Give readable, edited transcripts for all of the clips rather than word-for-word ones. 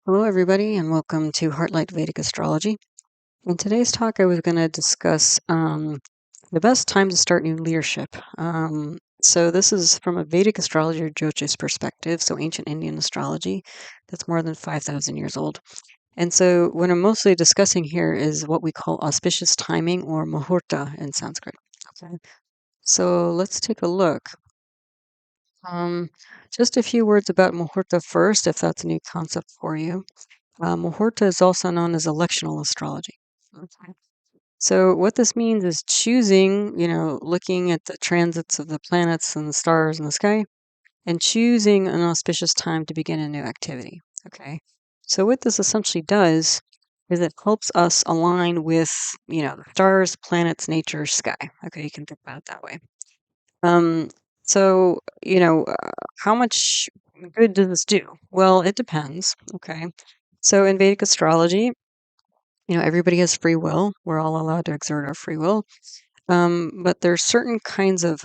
Hello, everybody, and welcome to Heartlight Vedic Astrology. In today's talk, I was going to discuss the best time to start new leadership. So this is from a Vedic astrology or Jyotish perspective, so ancient Indian astrology that's more than 5,000 years old. And so what I'm mostly discussing here is what we call auspicious timing or Muhurta in Sanskrit. Okay. So let's take a look. Just a few words about Muhurta first, if that's a new concept for you. Muhurta is also known as electional astrology. Okay. So what this means is choosing, looking at the transits of the planets and the stars in the sky and choosing an auspicious time to begin a new activity. Okay. So what this essentially does is it helps us align with, the stars, planets, nature, sky. Okay, you can think about it that way. Um, so, how much good does this do? Well, it depends. Okay. So in Vedic astrology, everybody has free will. We're all allowed to exert our free will. But there's certain kinds of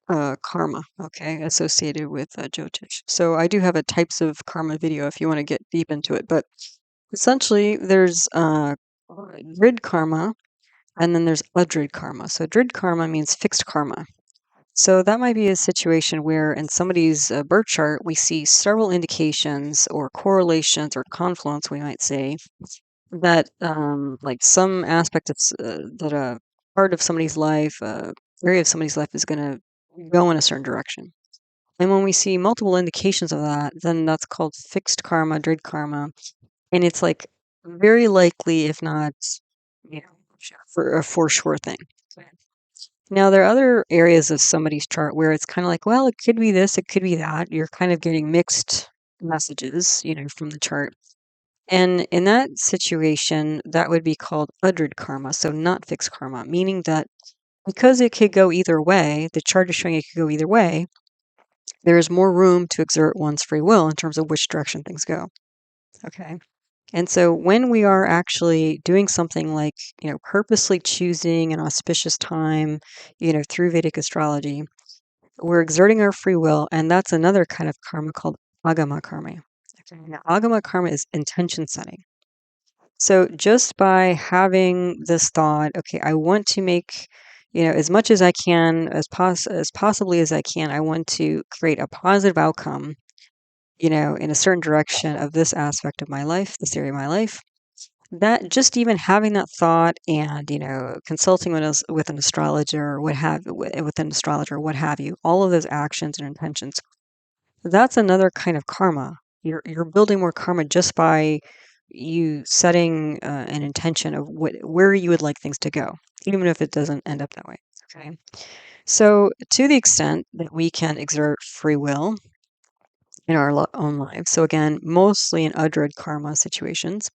karma, okay, associated with Jyotish. So I do have a types of karma video if you want to get deep into it. But essentially, there's drid karma, and then there's adrid karma. So drid karma means fixed karma. So that might be a situation where in somebody's birth chart, we see several indications or correlations or confluence, we might say, that like some aspect of that a part of somebody's life, area of somebody's life is going to go in a certain direction. And when we see multiple indications of that, then that's called fixed karma, drid karma, and it's like very likely, if not, you know, for sure thing. Now, there are other areas of somebody's chart where it's kind of like, well, it could be this, it could be that. You're kind of getting mixed messages, from the chart. And in that situation, that would be called udrid karma, so not fixed karma, meaning that because it could go either way, the chart is showing it could go either way, there is more room to exert one's free will in terms of which direction things go. Okay. And so when we are actually doing something like, purposely choosing an auspicious time, through Vedic astrology, we're exerting our free will, and that's another kind of karma called agama karma. Okay. Now, agama karma is intention setting. So just by having this thought, okay, I want to make, as much as I can, as possibly as I can, I want to create a positive outcome, in a certain direction of this aspect of my life, this area of my life. That just even having that thought and, consulting with an astrologer or with an astrologer, what have you, all of those actions and intentions, that's another kind of karma. You're building more karma just by you setting an intention of where you would like things to go, even if it doesn't end up that way. Okay. So, to the extent that we can exert free will in our own lives, so again, mostly in adrid karma situations,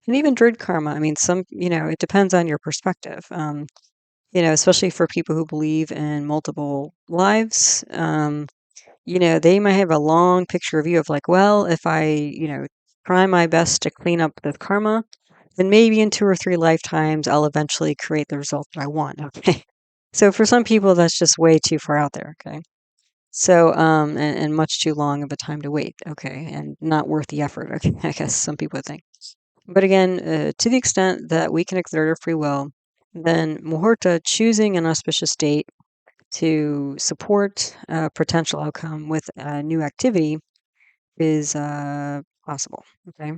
and even drid karma. I mean, it depends on your perspective. Especially for people who believe in multiple lives. They might have a long picture view of like, well, if I, try my best to clean up the karma, then maybe in 2 or 3 lifetimes, I'll eventually create the result that I want. Okay. So for some people, that's just way too far out there. Okay. So, and much too long of a time to wait. Okay. And not worth the effort. Okay. I guess some people would think. But again, to the extent that we can exert our free will, then Muhurta, choosing an auspicious date to support a potential outcome with a new activity, is possible. Okay.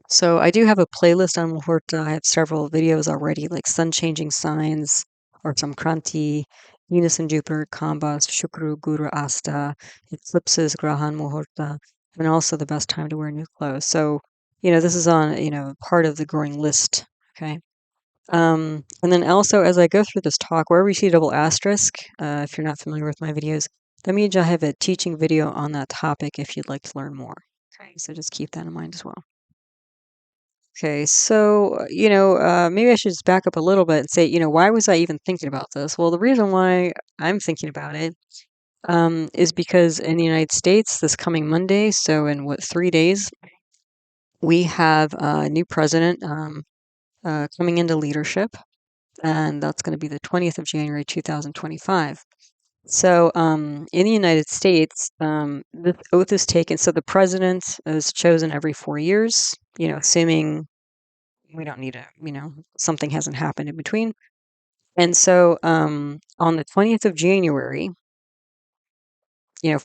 So I do have a playlist on Muhurta. I have several videos already, like sun changing signs or Samkranti, Venus and Jupiter, Kambas, Shukru, Guru, Asta, eclipses, Grahan, Muhurta, and also the best time to wear new clothes. So, this is on, part of the growing list. Okay. And then also, as I go through this talk, wherever you see a double asterisk, if you're not familiar with my videos, that means I have a teaching video on that topic if you'd like to learn more. Okay, so just keep that in mind as well. Okay, so, maybe I should just back up a little bit and say, why was I even thinking about this? Well, the reason why I'm thinking about it is because in the United States, this coming Monday, so in 3 days, we have a new president coming into leadership, and that's going to be the 20th of January, 2025. So, in the United States, the oath is taken. So the president is chosen every 4 years. Assuming we don't need something hasn't happened in between. And so, on the 20th of January,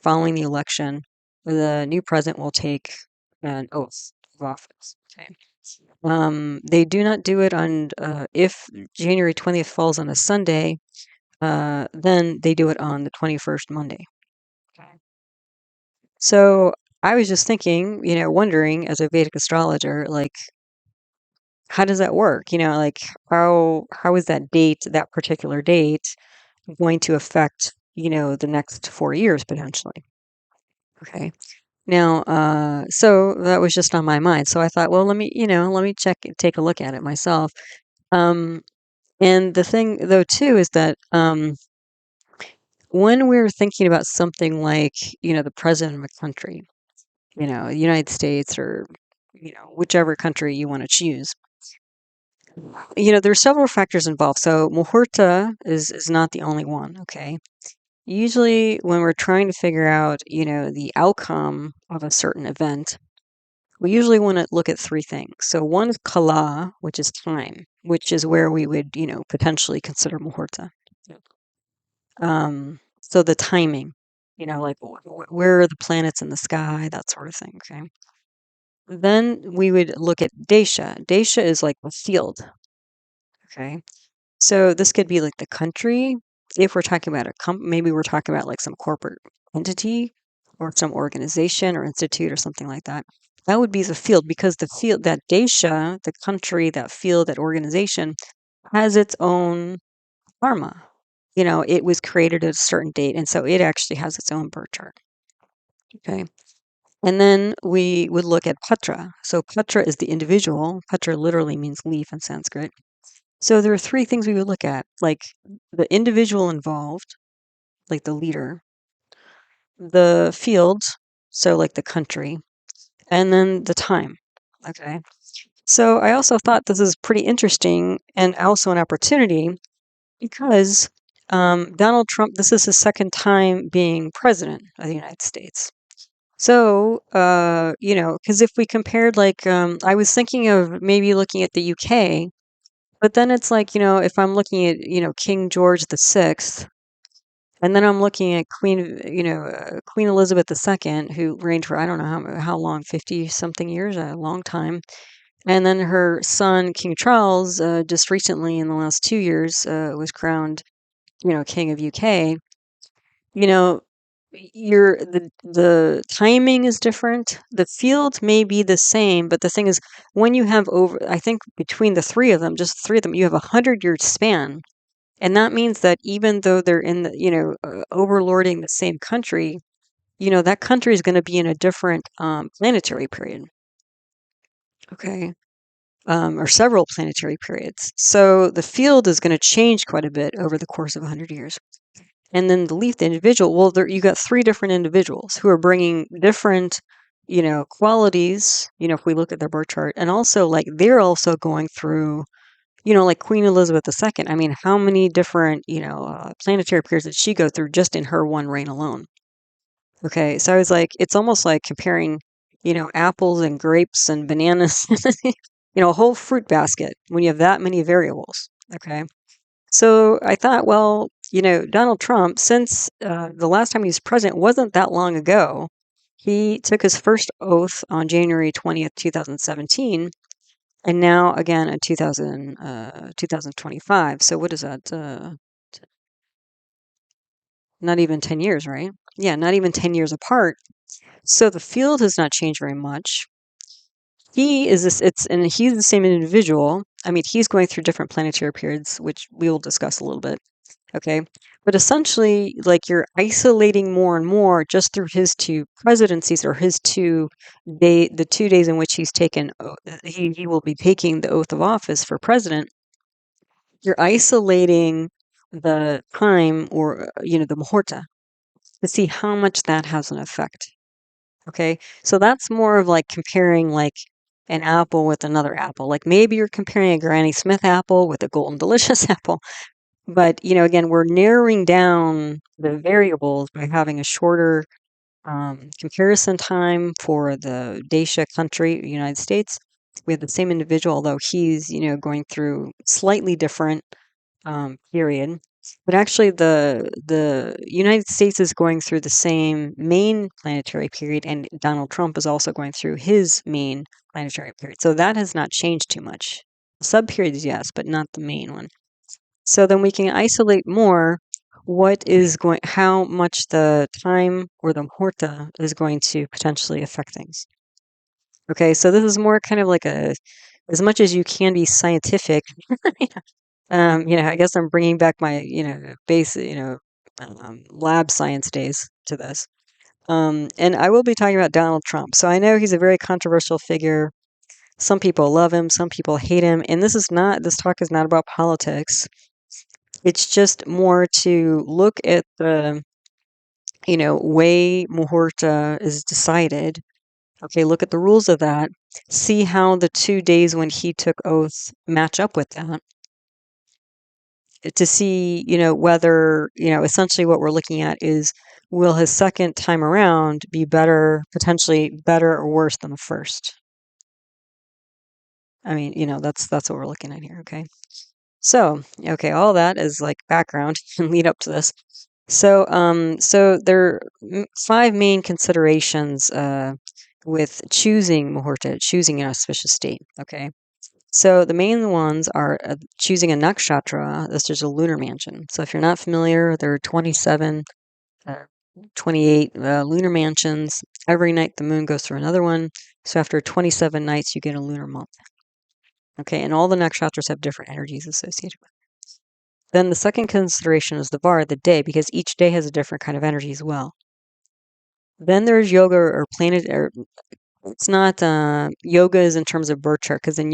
following the election, the new president will take an oath of office. Okay. They do not do it on if January 20th falls on a Sunday, then they do it on the 21st Monday. Okay. So I was just thinking, wondering as a Vedic astrologer, like, how does that work? Like how is that date, that particular date, going to affect, the next 4 years potentially? Okay. Now, so that was just on my mind. So I thought, well, let me take a look at it myself. Um, and the thing though too is that when we're thinking about something like, the president of a country, the United States or, whichever country you want to choose, there's several factors involved. So Muhurta is not the only one. Okay. Usually when we're trying to figure out, the outcome of a certain event, we usually want to look at three things. So one is kala, which is time, which is where we would, potentially consider muhurta. So the timing, like where are the planets in the sky, that sort of thing. Okay. Then we would look at desha. Desha is like the field. Okay. So this could be like the country. If we're talking about maybe we're talking about like some corporate entity or some organization or institute or something like that. That would be the field because the field, that desha, the country, that field, that organization has its own karma. It was created at a certain date, and so it actually has its own birth chart. Okay. And then we would look at patra. So patra is the individual. Patra literally means leaf in Sanskrit. So there are three things we would look at, like the individual involved, like the leader, the field, so like the country, and then the time. Okay. So I also thought this is pretty interesting and also an opportunity because Donald Trump, this is his second time being president of the United States. So, because if we compared, like, I was thinking of maybe looking at the UK, but then it's like, if I'm looking at, King George the Sixth, and then I'm looking at Queen Elizabeth II, who reigned for I don't know how long, 50 something years, a long time. And then her son, King Charles, just recently in the last 2 years, was crowned, King of UK. You know, the timing is different. The field may be the same, but the thing is, when you have over, I think between the three of them, just three of them, you have 100-year span, and that means that even though they're in the, overlording the same country, that country is going to be in a different planetary period. Okay. Or several planetary periods. So the field is going to change quite a bit over the course of 100 years. And then the leaf, the individual, well, you got three different individuals who are bringing different, qualities, if we look at their birth chart. And also, like, they're also going through, like Queen Elizabeth II. I mean, how many different, planetary periods did she go through just in her one reign alone? Okay, so I was like, it's almost like comparing, apples and grapes and bananas, a whole fruit basket when you have that many variables. Okay. So I thought, well, Donald Trump, since the last time he was president wasn't that long ago, he took his first oath on January 20th, 2017, and now again in 2025. So what is that? Not even 10 years, right? Yeah, not even 10 years apart. So the field has not changed very much. And he's the same individual. I mean, he's going through different planetary periods, which we will discuss a little bit. Okay. But essentially, like, you're isolating more and more just through his two presidencies or the 2 days in which he will be taking the oath of office for president. You're isolating the time or, the muhurta to see how much that has an effect. Okay. So that's more of like comparing like an apple with another apple. Like maybe you're comparing a Granny Smith apple with a Golden Delicious apple. But, again, we're narrowing down the variables by having a shorter comparison time for the Desha country, United States. We have the same individual, although he's, going through slightly different period. But actually, the United States is going through the same main planetary period, and Donald Trump is also going through his main planetary period. So that has not changed too much. Sub periods, yes, but not the main one. So then we can isolate more how much the time or the muhurta is going to potentially affect things. Okay, so this is more kind of like as much as you can be scientific. I guess I'm bringing back my, lab science days to this. And I will be talking about Donald Trump. So I know he's a very controversial figure. Some people love him, some people hate him. And this talk is not about politics. It's just more to look at the, way Muhurta is decided. Okay, look at the rules of that. See how the 2 days when he took oath match up with that. To see, whether, essentially what we're looking at is, will his second time around be potentially better or worse than the first? I mean, that's what we're looking at here, okay? So, okay, all that is like background and lead up to this. So there are 5 main considerations with choosing Muhurta, choosing an auspicious date, okay? So the main ones are choosing a nakshatra. This is a lunar mansion. So if you're not familiar, there are 27, 28 lunar mansions. Every night the moon goes through another one. So after 27 nights, you get a lunar month. Okay, and all the nakshatras have different energies associated with it. Then the second consideration is the vaar, the day, because each day has a different kind of energy as well. Then there's yoga or planet, or it's not yoga is in terms of birth chart, because in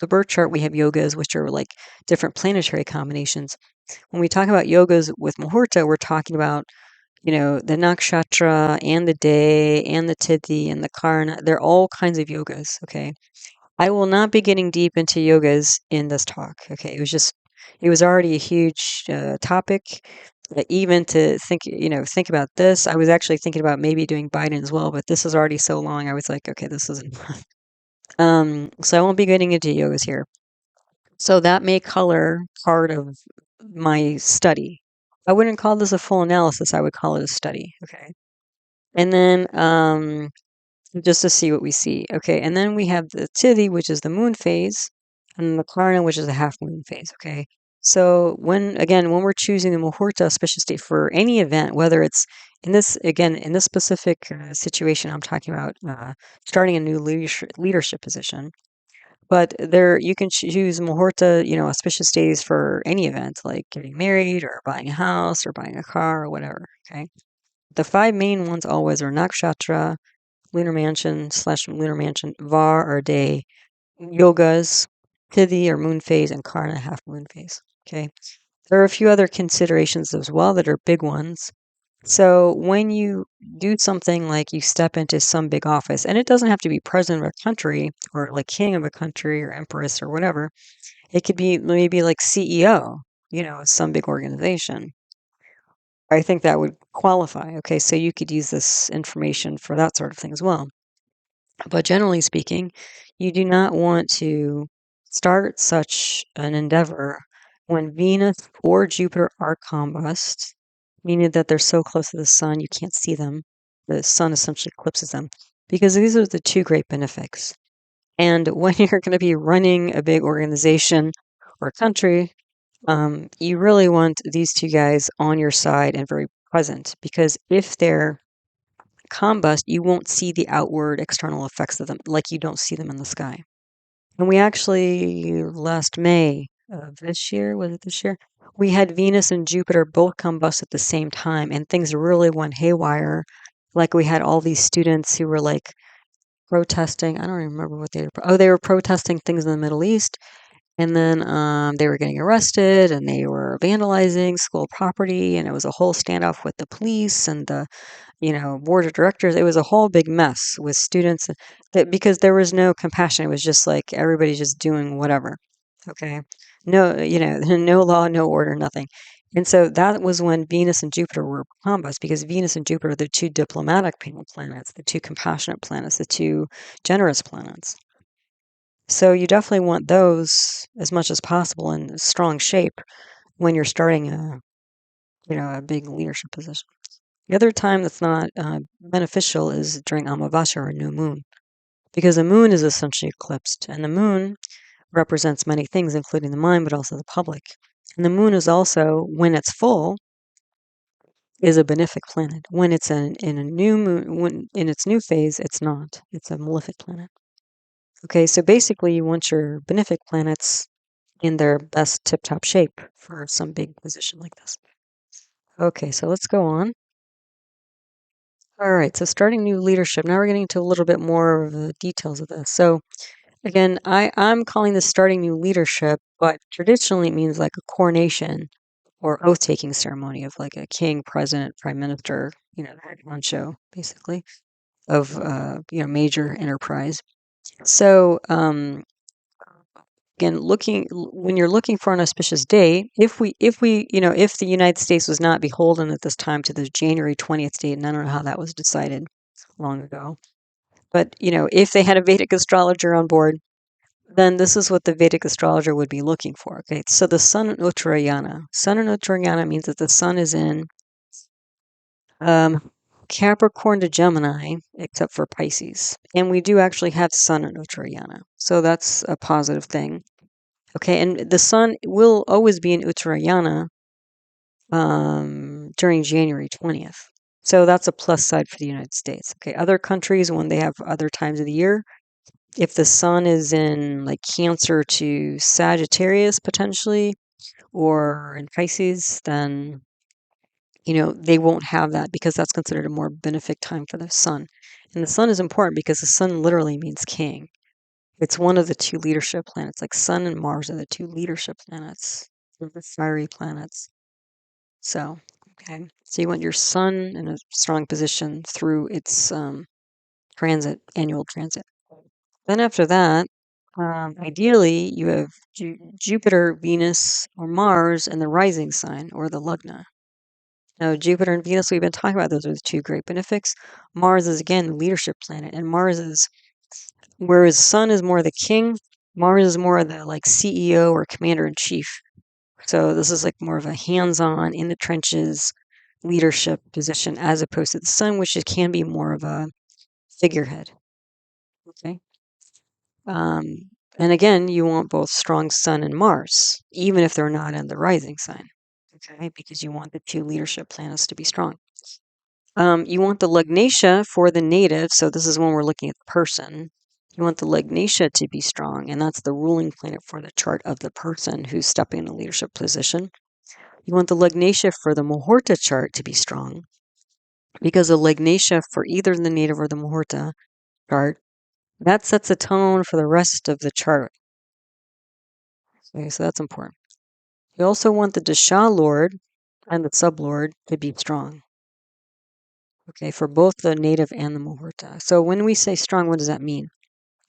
the birth chart we have yogas, which are like different planetary combinations. When we talk about yogas with Muhurta, we're talking about, the nakshatra and the day and the tithi and the karana. They're all kinds of yogas, okay? I will not be getting deep into yogas in this talk, okay? It was already a huge topic. Even to think about this, I was actually thinking about maybe doing Biden as well, but this is already so long. I was like, okay, this isn't. So I won't be getting into yogas here. So that may color part of my study. I wouldn't call this a full analysis. I would call it a study. Okay. And then just to see what we see. Okay. And then we have the tithi, which is the moon phase, and the karana, which is a half moon phase. Okay. So when we're choosing the muhurta auspicious date for any event, whether it's in this specific situation, I'm talking about starting a new leadership position. But you can choose muhurta, auspicious days for any event, like getting married or buying a house or buying a car or whatever. Okay. The 5 main ones always are nakshatra, lunar mansion / lunar mansion, vaar or day, yogas, tithi or moon phase, and karna half moon phase. Okay. There are a few other considerations as well that are big ones. So when you do something like you step into some big office, and it doesn't have to be president of a country or like king of a country or empress or whatever, it could be maybe like CEO, some big organization. I think that would qualify. Okay, so you could use this information for that sort of thing as well. But generally speaking, you do not want to start such an endeavor when Venus or Jupiter are combust, meaning that they're so close to the sun you can't see them. The sun essentially eclipses them, because these are the 2 great benefics. And when you're going to be running a big organization or country, you really want these 2 guys on your side and very present, because if they're combust, you won't see the outward external effects of them, like you don't see them in the sky. And we actually, last May of this year, was it this year? We had Venus and Jupiter both combust at the same time, and things really went haywire. Like we had all these students who were like protesting. I don't even remember what they were. They were protesting things in the Middle East, and then they were getting arrested, and they were vandalizing school property, and it was a whole standoff with the police and the board of directors. It was a whole big mess with students because there was no compassion. It was just like everybody just doing whatever. Okay. No, no law, no order, nothing. And so that was when Venus and Jupiter were combos, because Venus and Jupiter are the two diplomatic planets, the two compassionate planets, the two generous planets. So you definitely want those as much as possible in strong shape when you're starting a big leadership position. The other time that's not beneficial is during Amavasya or new moon, because the moon is essentially eclipsed, and the moon represents many things, including the mind, but also the public. And the moon is also, when it's full, is a benefic planet. When it's in a new moon, when in its new phase, it's not. It's a malefic planet. Okay, so basically, you want your benefic planets in their best tip-top shape for some big position like this. Okay, so let's go on. All right, so starting new leadership. Now we're getting into a little bit more of the details of this. So again, I'm calling this starting new leadership, but traditionally it means like a coronation or oath-taking ceremony of like a king, president, prime minister, the head honcho, basically, of major enterprise. So again, when you're looking for an auspicious day, if the United States was not beholden at this time to the January 20th date, and I don't know how that was decided long ago, but if they had a Vedic astrologer on board, then this is what the Vedic astrologer would be looking for. Okay, so the sun in Uttarayana. Sun in Uttarayana means that the sun is in Capricorn to Gemini, except for Pisces. And we do actually have sun in Uttarayana. So that's a positive thing. Okay, and the sun will always be in Uttarayana during January 20th. So that's a plus side for the United States. Okay, other countries, when they have other times of the year, if the sun is in like Cancer to Sagittarius potentially, or in Pisces, then they won't have that because that's considered a more benefic time for the sun. And the sun is important because the sun literally means king. It's one of the two leadership planets. Like Sun and Mars are the two leadership planets. They're the fiery planets. So, okay. So you want your sun in a strong position through its annual transit. Then after that, ideally, you have Jupiter, Venus, or Mars in the rising sign or the lugna. Now, Jupiter and Venus, we've been talking about those are the two great benefics. Mars is again the leadership planet, and Mars is, whereas Sun is more the king, Mars is more the like CEO or commander in chief. So this is like more of a hands-on, in the trenches leadership position as opposed to the Sun, which it can be more of a figurehead. Okay. And again, you want both strong Sun and Mars, even if they're not in the rising sign. Okay, because you want the two leadership planets to be strong. You want the Lugnatia for the native. So this is when we're looking at the person. You want the Lugnatia to be strong, and that's the ruling planet for the chart of the person who's stepping in a leadership position. You want the Lugnatia for the Muhurta chart to be strong, because the Lugnatia for either the native or the Muhurta chart, that sets a tone for the rest of the chart. Okay, so that's important. You also want the Dasha Lord and the Sublord to be strong. Okay, for both the native and the Muhurta. So when we say strong, what does that mean?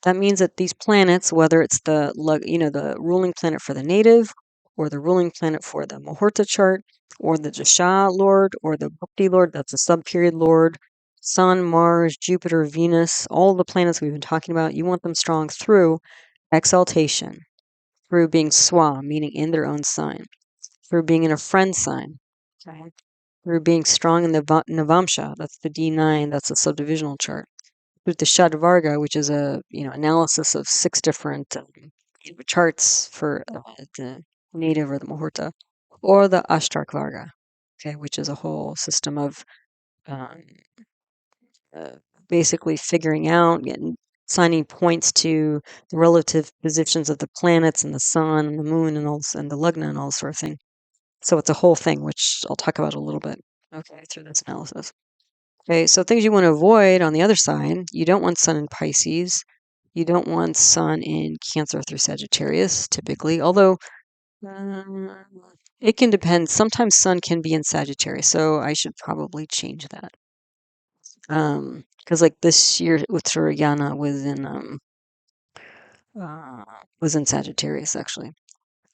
That means that these planets, whether it's the ruling planet for the native, or the ruling planet for the Muhurta chart, or the Dasha Lord, or the Bhakti Lord, that's a sub-period Lord, Sun, Mars, Jupiter, Venus, all the planets we've been talking about, you want them strong through exaltation, through being swa, meaning in their own sign, through being in a friend sign, okay, through being strong in the Navamsha, that's the D9, that's a subdivisional chart, through the Shadvarga, which is a analysis of 6 different charts for the native or the Muhurta, or the ashtarkavarga, okay, which is a whole system of um, uh, basically figuring out, assigning points to the relative positions of the planets and the sun and the moon and the lugna and all sort of thing. So it's a whole thing, which I'll talk about a little bit, okay, through this analysis. Okay, so things you want to avoid on the other side, you don't want Sun in Pisces. You don't want Sun in Cancer through Sagittarius, typically, although uh, it can depend. Sometimes Sun can be in Sagittarius, so I should probably change that. Because like this year, Uttarayana uh, was in Sagittarius, actually.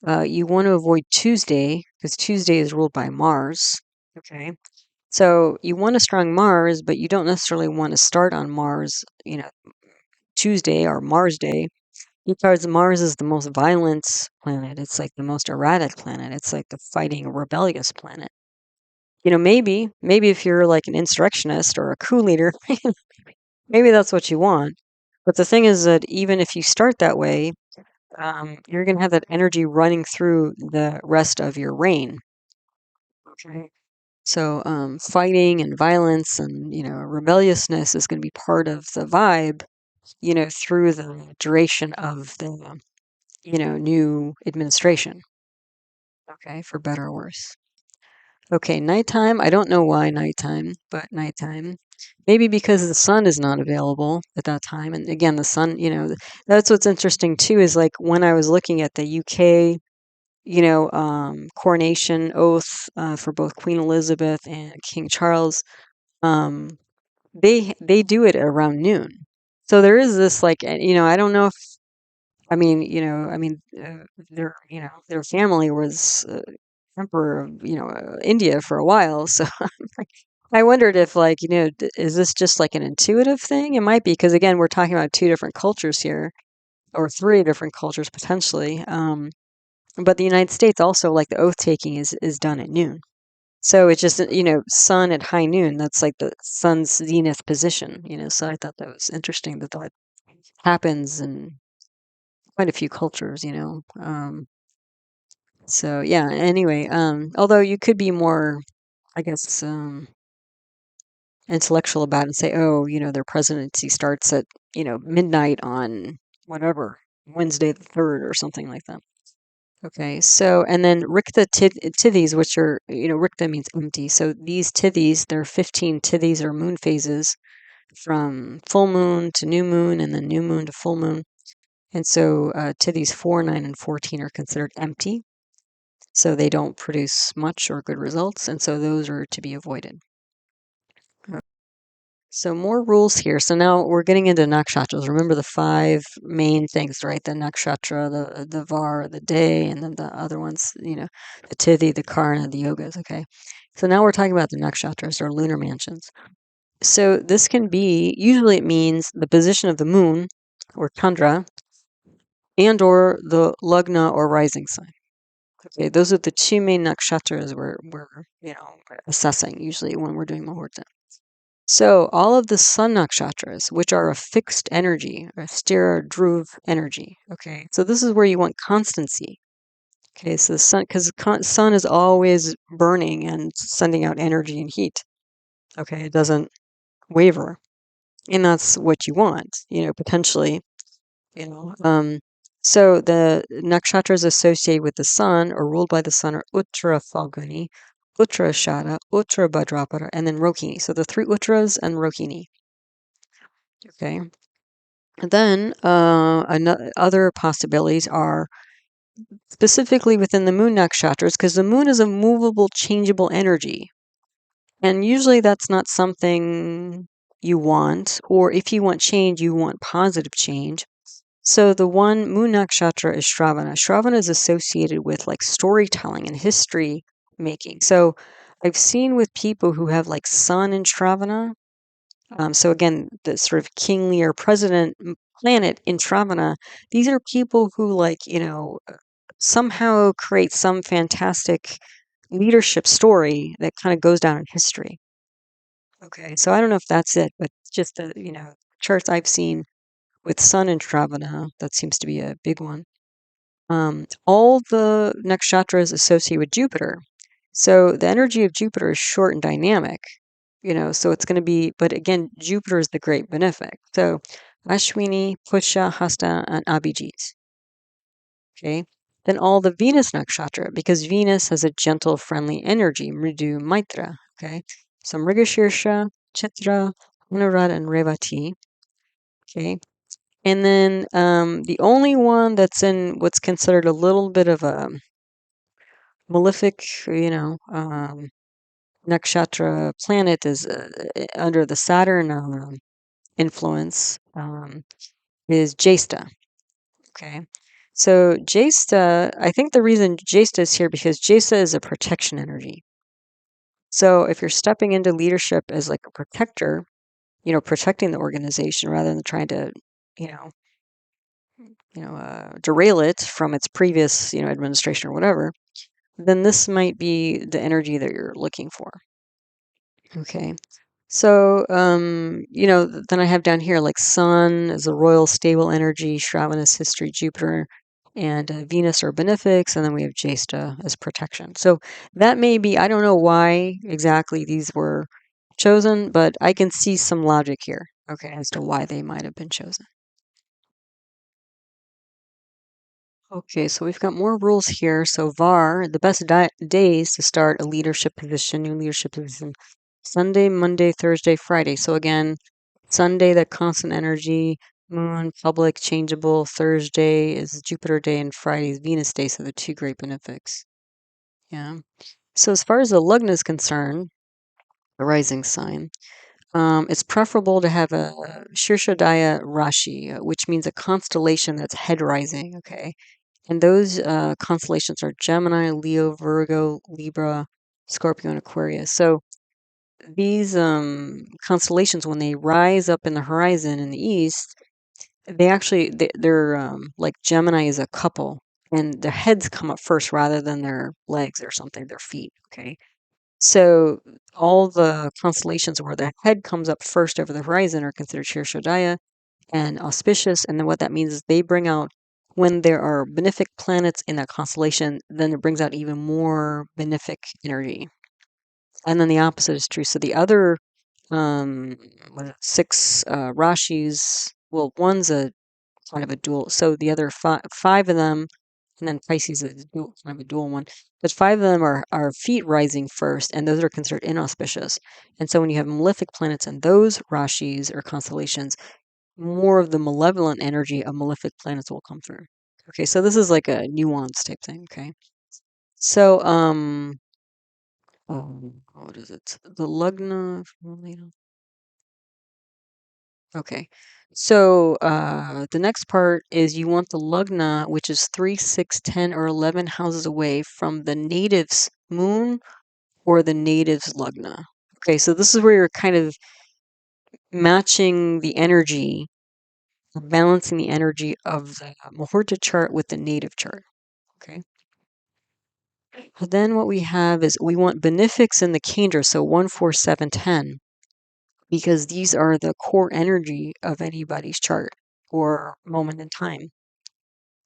You want to avoid Tuesday because Tuesday is ruled by Mars. Okay. So you want a strong Mars, but you don't necessarily want to start on Mars, Tuesday or Mars Day, because Mars is the most violent planet. It's like the most erratic planet. It's like the fighting, rebellious planet. Maybe if you're like an insurrectionist or a coup leader, maybe that's what you want. But the thing is that even if you start that way, you're going to have that energy running through the rest of your reign. Okay. So fighting and violence and rebelliousness is going to be part of the vibe, through the duration of the new administration. Okay, for better or worse. Okay, nighttime. I don't know why nighttime, but nighttime. Maybe because the sun is not available at that time. And again, the sun, that's what's interesting too, is like when I was looking at the UK, coronation oath for both Queen Elizabeth and King Charles, um, they do it around noon. So there is this like, I don't know if, their family was emperor of, India for a while. So I wondered if, like, is this just like an intuitive thing? It might be, because again, we're talking about two different cultures here, or three different cultures potentially. But the United States also, like, the oath taking is done at noon. So it's just, sun at high noon. That's like the sun's zenith position, So I thought that was interesting that happens in quite a few cultures, So yeah, anyway, although you could be more, I guess, intellectual about it and say, oh, their presidency starts at, midnight on whatever, Wednesday the 3rd or something like that. Okay, so, and then Rikta tithis, which are, Rikta means empty. So these tithis, there are 15 tithis or moon phases from full moon to new moon and then new moon to full moon. And so tithis 4, 9, and 14 are considered empty. So they don't produce much or good results. And so those are to be avoided. So more rules here. So now we're getting into nakshatras. Remember the 5 main things, right? The nakshatra, the vaar, the day, and then the other ones, the tithi, the karana, the yogas. Okay. So now we're talking about the nakshatras or lunar mansions. So this can be, usually it means the position of the moon or chandra and or the lagna or rising sign. Okay, those are the 2 main nakshatras we're assessing usually when we're doing Muhurta. So all of the sun nakshatras, which are a fixed energy, or stira dhruv energy. Okay, so this is where you want constancy. Okay, so the sun, because sun is always burning and sending out energy and heat. Okay, it doesn't waver, and that's what you want. Potentially. So the nakshatras associated with the sun or ruled by the sun are Uttara Falguni, Uttara Shada, Uttara Bhadrapada, and then Rohini. So the 3 Uttaras and Rohini. Okay. And then other possibilities are specifically within the moon nakshatras, because the moon is a movable, changeable energy. And usually that's not something you want, or if you want change, you want positive change. So the one moon nakshatra is Shravana. Shravana is associated with like storytelling and history making. So I've seen with people who have like sun in Shravana. So again, the sort of kingly or president planet in Shravana, these are people who like, somehow create some fantastic leadership story that kind of goes down in history. Okay. So I don't know if that's it, but just the, charts I've seen with sun in Shravana, that seems to be a big one. All the nakshatras associated with Jupiter. So the energy of Jupiter is short and dynamic, so it's going to be, but again, Jupiter is the great benefic. So Ashwini, Pusha, Hasta, and Abhijit. Okay. Then all the Venus nakshatra, because Venus has a gentle, friendly energy, Mridu, Maitra. Okay. So Mrigashirsha, Chitra, Anurad, and Revati. Okay. And then the only one that's in what's considered a little bit of a malefic, nakshatra planet is under the Saturn influence is Jesta. Okay. So Jesta, I think the reason Jesta is here because Jesta is a protection energy. So if you're stepping into leadership as like a protector, protecting the organization rather than trying to, you know, derail it from its previous, administration or whatever, then this might be the energy that you're looking for. Okay. So, then I have down here like Sun is a royal stable energy, Shravanas history, Jupiter, and Venus are benefics, and then we have Jesta as protection. So that may be, I don't know why exactly these were chosen, but I can see some logic here, okay, as to why they might have been chosen. Okay, so we've got more rules here. So VAR, the best days to start a leadership position, new leadership position, Sunday, Monday, Thursday, Friday. So again, Sunday, that constant energy, Moon, public, changeable. Thursday is Jupiter day, and Friday is Venus day. So the two great benefics. Yeah. So as far as the lugna is concerned, the rising sign, it's preferable to have a Shirshadaya Rashi, which means a constellation that's head rising. Okay. And those constellations are Gemini, Leo, Virgo, Libra, Scorpio, and Aquarius. So these constellations, when they rise up in the horizon in the east, they're like Gemini is a couple, and their heads come up first rather than their legs or something, their feet. Okay, so all the constellations where the head comes up first over the horizon are considered Shirshodaya and auspicious. And then what that means is they bring out, when there are benefic planets in that constellation, then it brings out even more benefic energy. And then the opposite is true. So the other six Rashis, well, one's a kind of a dual. So the other five of them, and then Pisces is kind of a dual one. But five of them are feet rising first, and those are considered inauspicious. And so when you have malefic planets in those Rashis or constellations, more of the malevolent energy of malefic planets will come through. Okay, so this is like a nuance type thing. Okay, so what is it? The lugna. Okay, so the next part is you want the lugna, which is 3, 6, 10, or 11 houses away from the native's moon or the native's lugna. Okay, so this is where you're kind of matching the energy, balancing the energy of the Muhurta chart with the native chart. Okay. Then what we have is we want benefics in the Kendra, so 1, 4, 7, 10, because these are the core energy of anybody's chart or moment in time.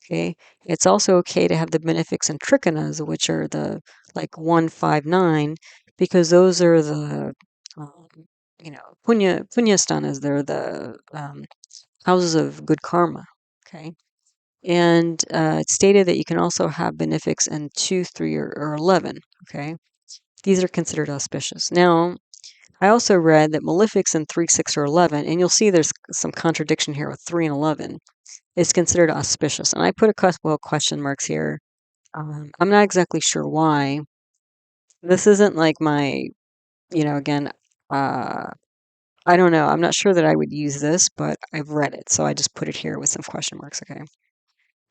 Okay. It's also okay to have the benefics and trichonas, which are the like 1, 5, 9, because those are the, um, punyasthanas. They're the houses of good karma. Okay. And it's stated that you can also have benefics in 2, 3, or 11. Okay. These are considered auspicious. Now, I also read that malefics in 3, 6, or 11, and you'll see there's some contradiction here with 3 and 11, is considered auspicious. And I put a couple of question marks here. I'm not exactly sure why. This isn't like my, again, uh, I don't know. I'm not sure that I would use this, but I've read it. So I just put it here with some question marks. Okay.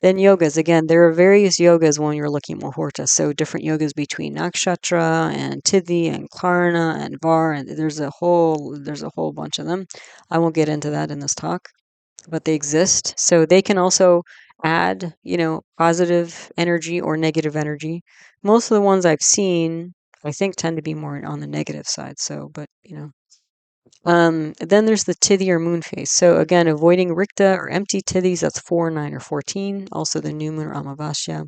Then yogas. Again, there are various yogas when you're looking at Muhurta. So different yogas between nakshatra and tithi and karana and vaar, and there's a whole bunch of them. I won't get into that in this talk, but they exist. So they can also add, positive energy or negative energy. Most of the ones I've seen, I think, tend to be more on the negative side. So, but then there's the tithi or moon phase. So again, avoiding rikta or empty tithis, that's 4, 9, or 14. Also the new moon or amavasya.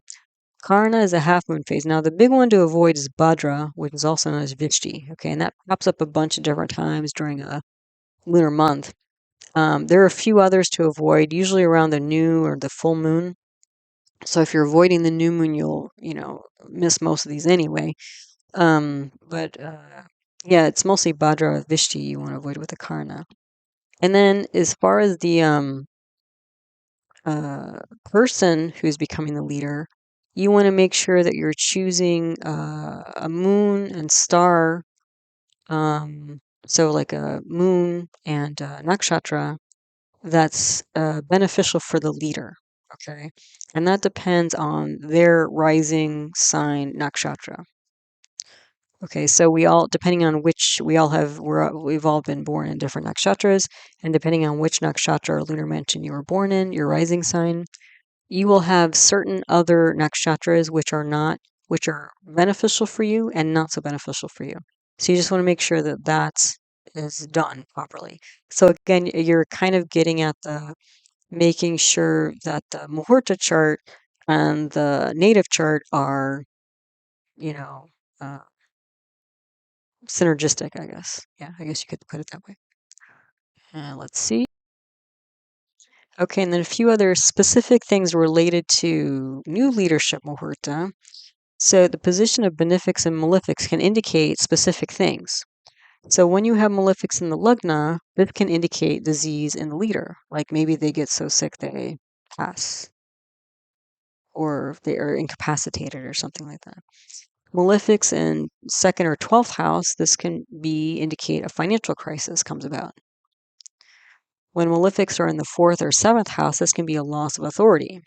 Karna is a half moon phase. Now the big one to avoid is Bhadra, which is also known as Vishti. Okay, and that pops up a bunch of different times during a lunar month. There are a few others to avoid, usually around the new or the full moon. So if you're avoiding the new moon, you'll, miss most of these anyway. But yeah, it's mostly Bhadra Vishti you want to avoid with the Karna. And then as far as the person who's becoming the leader, you want to make sure that you're choosing a moon and star. So like a moon and nakshatra that's beneficial for the leader. Okay. And that depends on their rising sign nakshatra. Okay, so we all, depending on which, we've all been born in different nakshatras, and depending on which nakshatra or lunar mansion you were born in, your rising sign, you will have certain other nakshatras which are beneficial for you and not so beneficial for you. So you just want to make sure that that is done properly. So again, you're kind of getting at the making sure that the Muhurta chart and the native chart are, you know, uh, synergistic, I guess. Yeah, I guess you could put it that way. Let's see. Okay, and then a few other specific things related to new leadership Muhurta. So the position of benefics and malefics can indicate specific things. So when you have malefics in the lugna, this can indicate disease in the leader. Like maybe they get so sick they pass, or they are incapacitated or something like that. Malefics in second or 12th house, this can indicate a financial crisis comes about. When malefics are in the 4th or 7th house, this can be a loss of authority.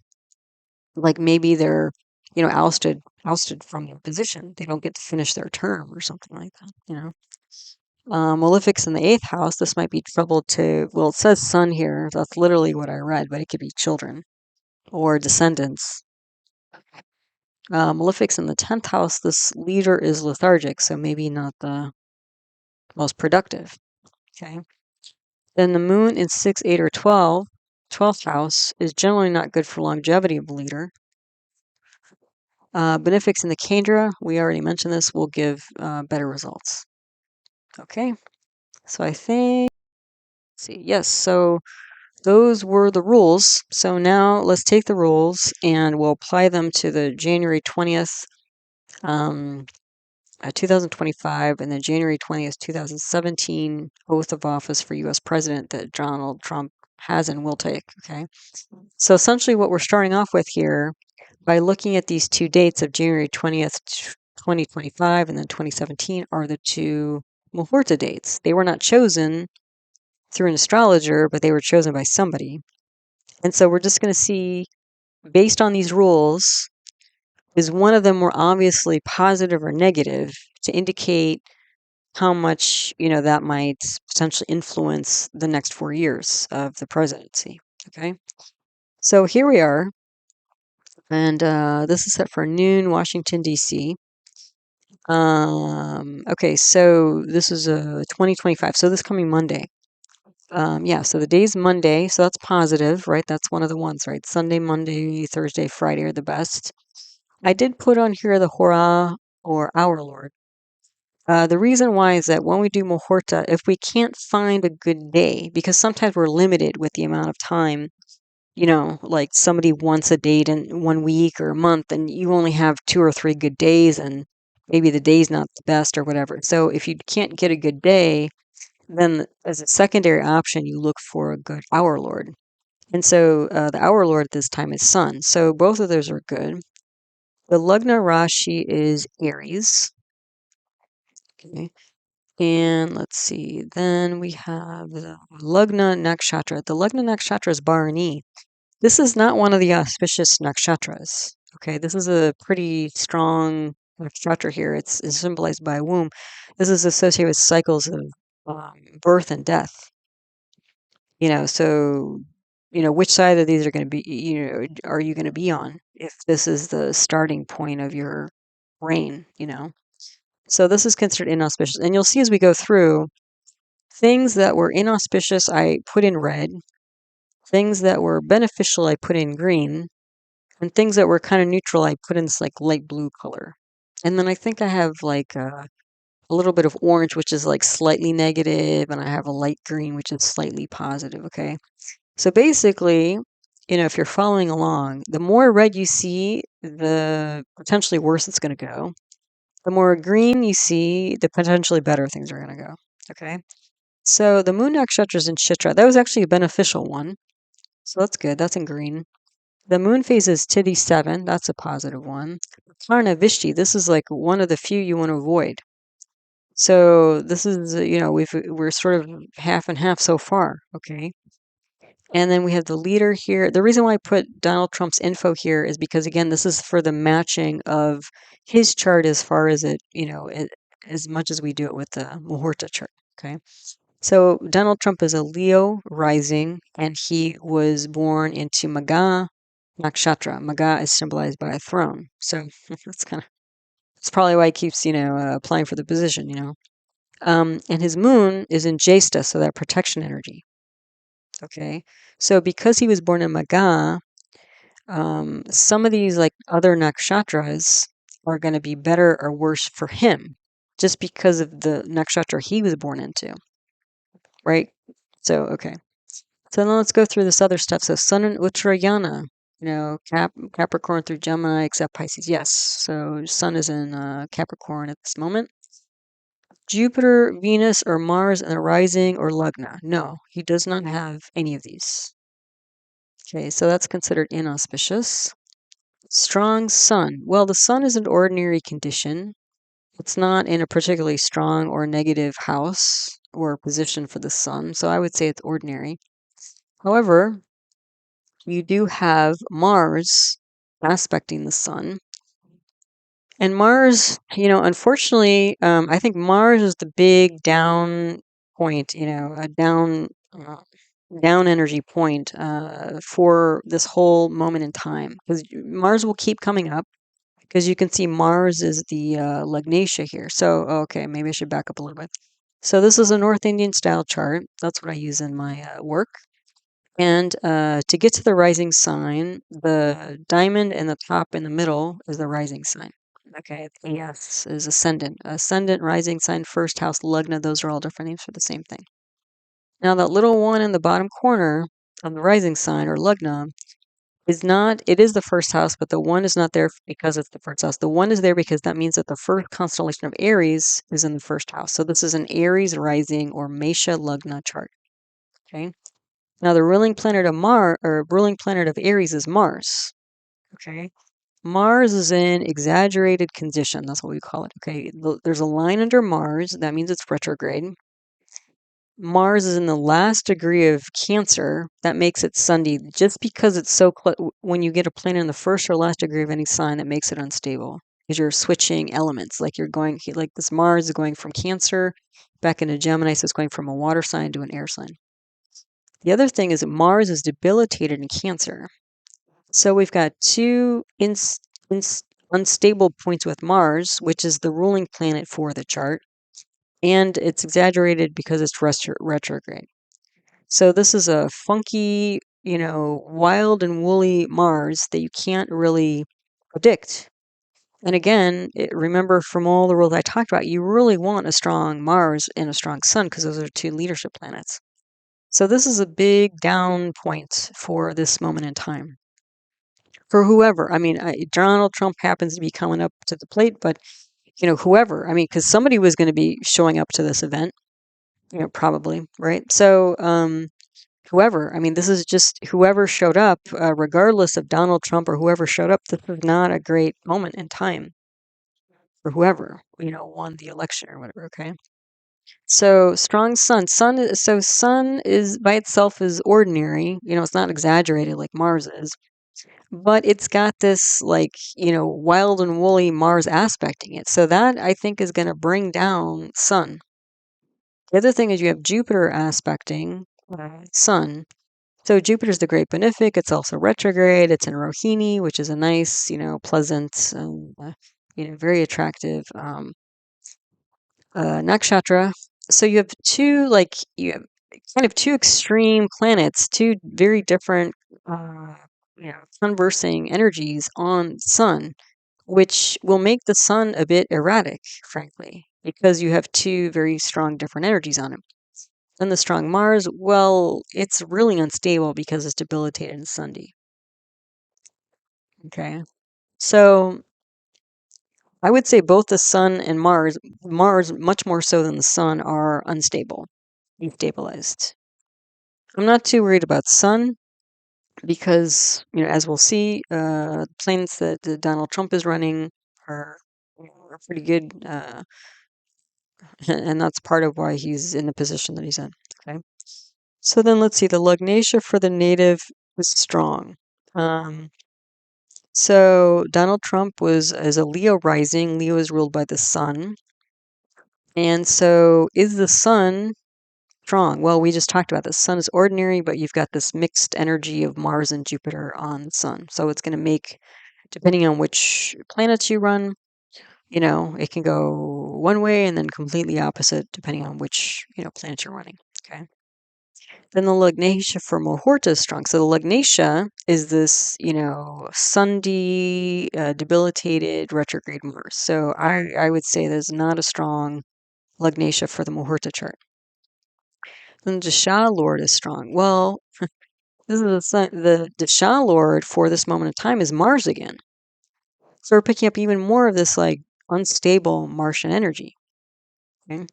Like maybe they're, ousted from their position. They don't get to finish their term or something like that. Malefics in the 8th house, this might be trouble to, well, it says son here. That's literally what I read, but it could be children or descendants. Malefics in the 10th house, this leader is lethargic, so maybe not the most productive. Okay. Then the moon in 6, 8, or 12th house is generally not good for longevity of a leader. Benefics in the Kendra, we already mentioned this, will give better results. Okay. So I think, let's see, yes, so those were the rules. So now let's take the rules and we'll apply them to the January 20th, 2025, and the January 20th, 2017 oath of office for US President that Donald Trump has and will take. Okay. So essentially what we're starting off with here, by looking at these two dates of January 20th, 2025 and then 2017 are the two Muhurta dates. They were not chosen through an astrologer, but they were chosen by somebody. And so we're just going to see, based on these rules, is one of them more obviously positive or negative to indicate how much, that might potentially influence the next 4 years of the presidency. Okay. So here we are. And this is set for noon, Washington, D.C. Okay, so this is 2025. So this coming Monday. Yeah, so the day's Monday, so that's positive, right? That's one of the ones, right? Sunday, Monday, Thursday, Friday are the best. I did put on here the Hora or Our Lord. The reason why is that when we do Muhurta, if we can't find a good day, because sometimes we're limited with the amount of time, like somebody wants a date in 1 week or a month, and you only have 2 or 3 good days, and maybe the day's not the best or whatever. So if you can't get a good day, then as a secondary option, you look for a good Our Lord. And so the Our Lord this time is Sun. So both of those are good. The Lugna Rashi is Aries. Okay. And let's see. Then we have the Lugna Nakshatra. The Lugna Nakshatra is Bharani. This is not one of the auspicious nakshatras. Okay, this is a pretty strong nakshatra here. It's symbolized by a womb. This is associated with cycles of birth and death. So which side of these are going to be, are you going to be on if this is the starting point of your reign. So this is considered inauspicious. And you'll see as we go through, things that were inauspicious, I put in red. Things that were beneficial, I put in green. And things that were kind of neutral, I put in this like light blue color. And then I think I have like a little bit of orange, which is like slightly negative, and I have a light green, which is slightly positive. Okay. So basically, if you're following along, the more red you see, the potentially worse it's going to go. The more green you see, the potentially better things are going to go. Okay. So the moon nakshatra is in Chitra. That was actually a beneficial one. So that's good. That's in green. The moon phase is Tithi 7. That's a positive one. Karna Vishti. This is like one of the few you want to avoid. So this is, we're sort of half and half so far. Okay. And then we have the leader here. The reason why I put Donald Trump's info here is because, again, this is for the matching of his chart as far as as much as we do it with the Muhurta chart. Okay. So Donald Trump is a Leo rising, and he was born into Maga nakshatra. Maga is symbolized by a throne. So that's probably why he keeps, applying for the position. And his moon is in Jesta, so that protection energy. Okay. So because he was born in Maga, some of these like other nakshatras are going to be better or worse for him just because of the nakshatra he was born into. Right? So, okay. So then let's go through this other stuff. So Sun in Uttarayana, Capricorn through Gemini, except Pisces. Yes. So Sun is in Capricorn at this moment. Jupiter, Venus, or Mars in the rising or Lagna. No, he does not have any of these. Okay, so that's considered inauspicious. Strong Sun. Well, the Sun is an ordinary condition. It's not in a particularly strong or negative house or position for the Sun, so I would say it's ordinary. However, you do have Mars aspecting the Sun. And Mars, unfortunately, I think Mars is the big down point, a down energy point for this whole moment in time. Because Mars will keep coming up, because you can see Mars is the Lugnatia here. So, okay, maybe I should back up a little bit. So this is a North Indian style chart. That's what I use in my work. And to get to the rising sign, the diamond in the top in the middle is the rising sign. Okay, yes, is ascendant. Ascendant, rising sign, first house, lugna, those are all different names for the same thing. Now, that little one in the bottom corner of the rising sign or lugna it is the first house, but the one is not there because it's the first house. The one is there because that means that the first constellation of Aries is in the first house. So this is an Aries rising or Mesha lugna chart. Okay. Now, the ruling planet of ruling planet of Aries is Mars. Okay. Mars is in exaggerated condition. That's what we call it. Okay. There's a line under Mars. That means it's retrograde. Mars is in the last degree of Cancer. That makes it Sunday. Just because it's so close, when you get a planet in the first or last degree of any sign, that makes it unstable because you're switching elements. Like this Mars is going from Cancer back into Gemini, so it's going from a water sign to an air sign. The other thing is that Mars is debilitated in Cancer. So we've got two unstable points with Mars, which is the ruling planet for the chart, and it's exaggerated because it's retrograde. So this is a funky, wild and woolly Mars that you can't really predict. And again, remember from all the rules I talked about, you really want a strong Mars and a strong Sun because those are two leadership planets. So this is a big down point for this moment in time. For whoever. I mean, Donald Trump happens to be coming up to the plate, but, whoever. I mean, because somebody was going to be showing up to this event, probably, right? So, whoever. I mean, this is just whoever showed up, regardless of Donald Trump or whoever showed up. This is not a great moment in time for whoever, won the election or whatever. Okay. So strong Sun. Sun is by itself is ordinary. It's not exaggerated like Mars is, but it's got this wild and woolly Mars aspecting it. So that I think is going to bring down Sun. The other thing is you have Jupiter aspecting Sun. So Jupiter's the great benefic. It's also retrograde. It's in Rohini, which is a nice, pleasant, very attractive nakshatra. So you have you have kind of two extreme planets, two very different, conversing energies on Sun, which will make the Sun a bit erratic, frankly, because you have two very strong different energies on it. And the strong Mars, well, it's really unstable because it's debilitated in Sunday. Okay. So I would say both the Sun and Mars much more so than the Sun, are unstable, destabilized. I'm not too worried about Sun because, as we'll see, planets that Donald Trump is running are, are pretty good, and that's part of why he's in the position that he's in. Okay. So then let's see, the Lugnatia for the native was strong. So Donald Trump is a Leo rising. Leo is ruled by the sun. And so is the sun strong? Well, we just talked about the sun is ordinary, but you've got this mixed energy of Mars and Jupiter on the sun. So it's going to make, depending on which planets you run, it can go one way and then completely opposite depending on which, planet you're running. Okay. Then the Lugnatia for Muhurta is strong. So the Lugnatia is this, debilitated retrograde Mars. So I would say there's not a strong Lugnatia for the Muhurta chart. Then the Dasha Lord is strong. Well, this is the Dasha Lord for this moment of time is Mars again. So we're picking up even more of this like unstable Martian energy. Okay?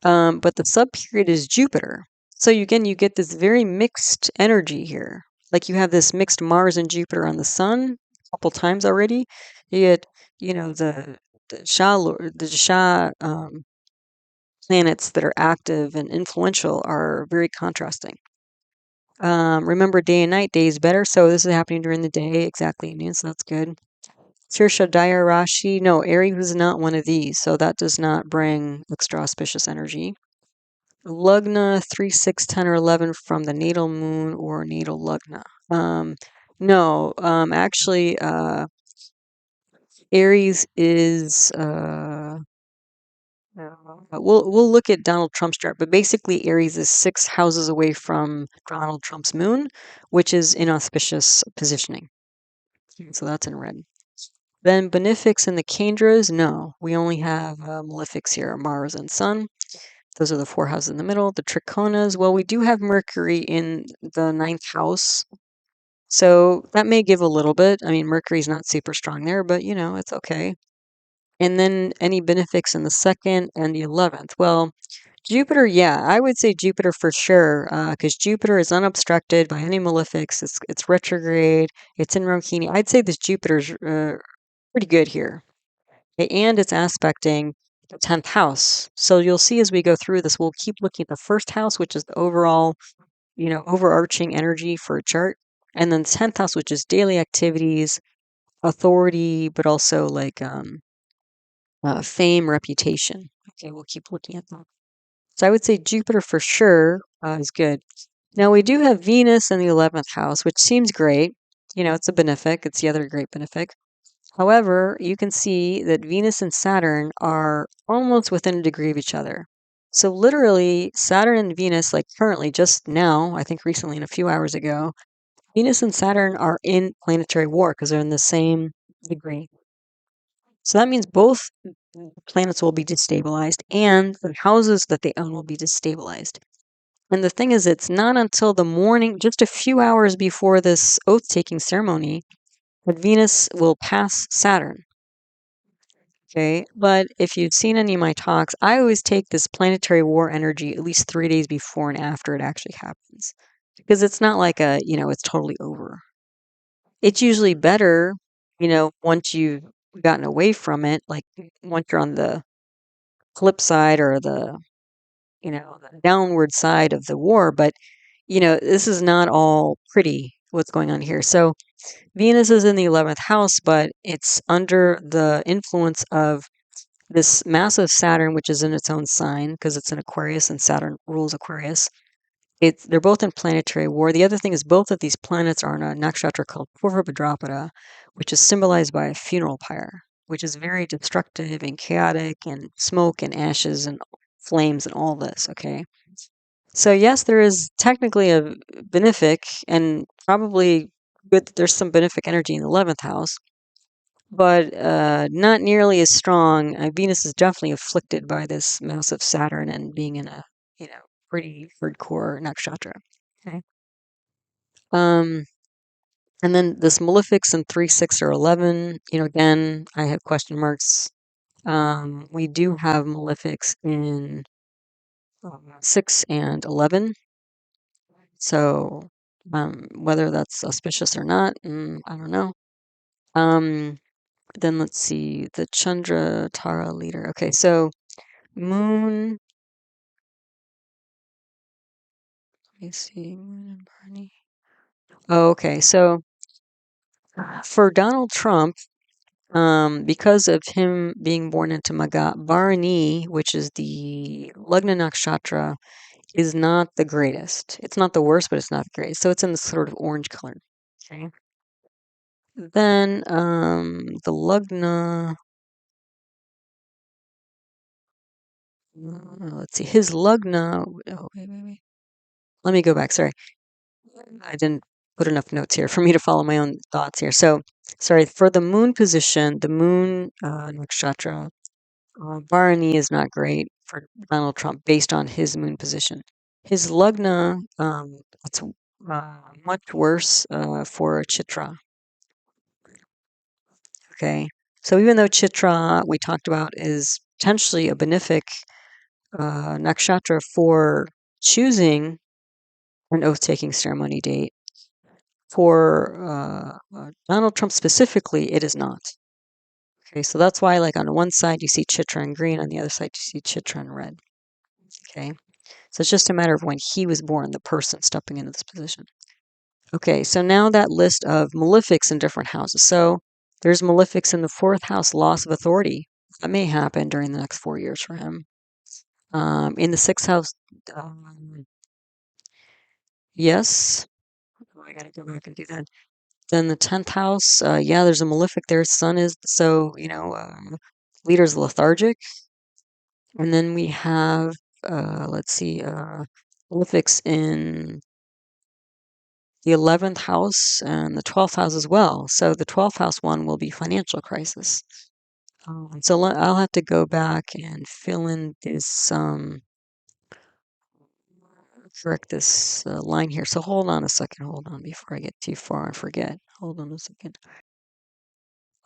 But the sub period is Jupiter. So you get this very mixed energy here. Like you have this mixed Mars and Jupiter on the sun a couple times already. You get, the planets that are active and influential are very contrasting. Remember, day and night, day is better. So this is happening during the day, exactly noon, so that's good. Tirsha Daya Rashi, no, Aries is not one of these, so that does not bring extra auspicious energy. Lugna 3, 6, 10, or 11 from the natal moon or natal lugna. No, actually, Aries is. We'll look at Donald Trump's chart, but basically Aries is 6 houses away from Donald Trump's moon, which is inauspicious positioning. So that's in red. Then benefics and the Kendras, no, we only have malefics here, Mars and Sun. Those are the 4 houses in the middle. The trichonas, well, we do have Mercury in the 9th house. So that may give a little bit. I mean, Mercury's not super strong there, but it's okay. And then any benefics in the 2nd and the 11th. Well, Jupiter, yeah, I would say Jupiter for sure, because Jupiter is unobstructed by any malefics. It's retrograde. It's in Rohini. I'd say this Jupiter's pretty good here. Okay, and it's aspecting the 10th house. So you'll see as we go through this, we'll keep looking at the first house, which is the overall, overarching energy for a chart. And then the 10th house, which is daily activities, authority, but also like fame, reputation. Okay, we'll keep looking at that. So I would say Jupiter for sure is good. Now we do have Venus in the 11th house, which seems great. It's a benefic. It's the other great benefic. However, you can see that Venus and Saturn are almost within a degree of each other. So literally, Saturn and Venus, like currently, just now, I think recently, and a few hours ago, Venus and Saturn are in planetary war because they're in the same degree. So that means both planets will be destabilized and the houses that they own will be destabilized. And the thing is, it's not until the morning, just a few hours before this oath taking ceremony, that Venus will pass Saturn. Okay, but if you've seen any of my talks, I always take this planetary war energy at least 3 days before and after it actually happens. Because it's not like it's totally over. It's usually better, once you've gotten away from it, like once you're on the flip side or the downward side of the war. But, this is not all pretty what's going on here. So Venus is in the 11th house, but it's under the influence of this massive Saturn, which is in its own sign because it's in Aquarius and Saturn rules Aquarius. They're both in planetary war. The other thing is both of these planets are in a nakshatra called Purva, which is symbolized by a funeral pyre, which is very destructive and chaotic and smoke and ashes and flames and all this, okay? So yes, there is technically a benefic and probably good that there's some benefic energy in the 11th house, but not nearly as strong. Venus is definitely afflicted by this massive Saturn and being in a, pretty hardcore nakshatra. Okay. Um, and then this malefics in 3, 6, or 11, again, I have question marks. We do have malefics in 6 and 11. So whether that's auspicious or not, I don't know. Then let's see, the Chandra Tara leader. Okay, so moon. AC, Moon and Barney. Oh, okay. So for Donald Trump, because of him being born into Maga, Bharani, which is the Lagna Nakshatra, is not the greatest. It's not the worst, but it's not the greatest. So it's in the sort of orange color. Okay. Then the Lagna, let's see, his Lagna. Oh, wait. Let me go back. Sorry. I didn't put enough notes here for me to follow my own thoughts here. So, sorry, for the moon position, the moon nakshatra, Bharani is not great for Donald Trump based on his moon position. His lugna, it's much worse for Chitra. Okay. So even though Chitra, we talked about, is potentially a benefic nakshatra for choosing an oath-taking ceremony date, for Donald Trump specifically, it is not. Okay, so that's why, like, on one side you see Chitra in green, on the other side you see Chitra in red. Okay, so it's just a matter of when he was born, the person stepping into this position. Okay, so now that list of malefics in different houses. So there's malefics in the fourth house, loss of authority. That may happen during the next 4 years for him. In the sixth house, yes. Oh, I gotta go back and do that. Then the 10th house, yeah, there's a malefic there. Sun is, so, leader's lethargic. And then we have, let's see, malefics in the 11th house and the 12th house as well. So the 12th house one will be financial crisis. So I'll have to go back and fill in this, correct this line here. So hold on a second. Hold on before I get too far and forget. Hold on a second.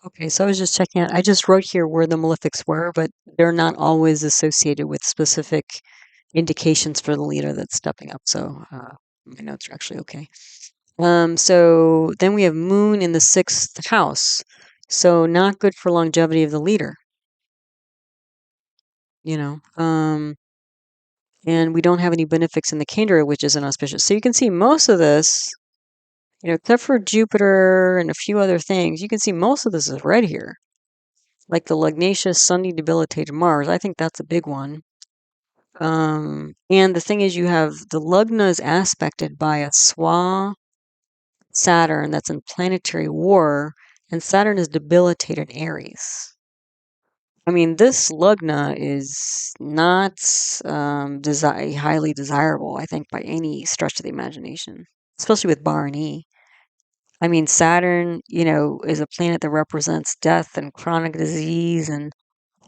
Okay, so I was just checking out. I just wrote here where the malefics were, but they're not always associated with specific indications for the leader that's stepping up. So my notes are actually okay. So then we have Moon in the sixth house. So not good for longevity of the leader, you know. And we don't have any benefics in the Kendra, which is an auspicious. So you can see most of this, except for Jupiter and a few other things, you can see most of this is red here. Like the Lugnacious Sunday debilitated Mars. I think that's a big one. And the thing is, you have the Lugna is aspected by a Swa Saturn that's in planetary war, and Saturn is debilitated Aries. I mean, this Lugna is not highly desirable, I think, by any stretch of the imagination, especially with Bharani. I mean, Saturn, is a planet that represents death and chronic disease and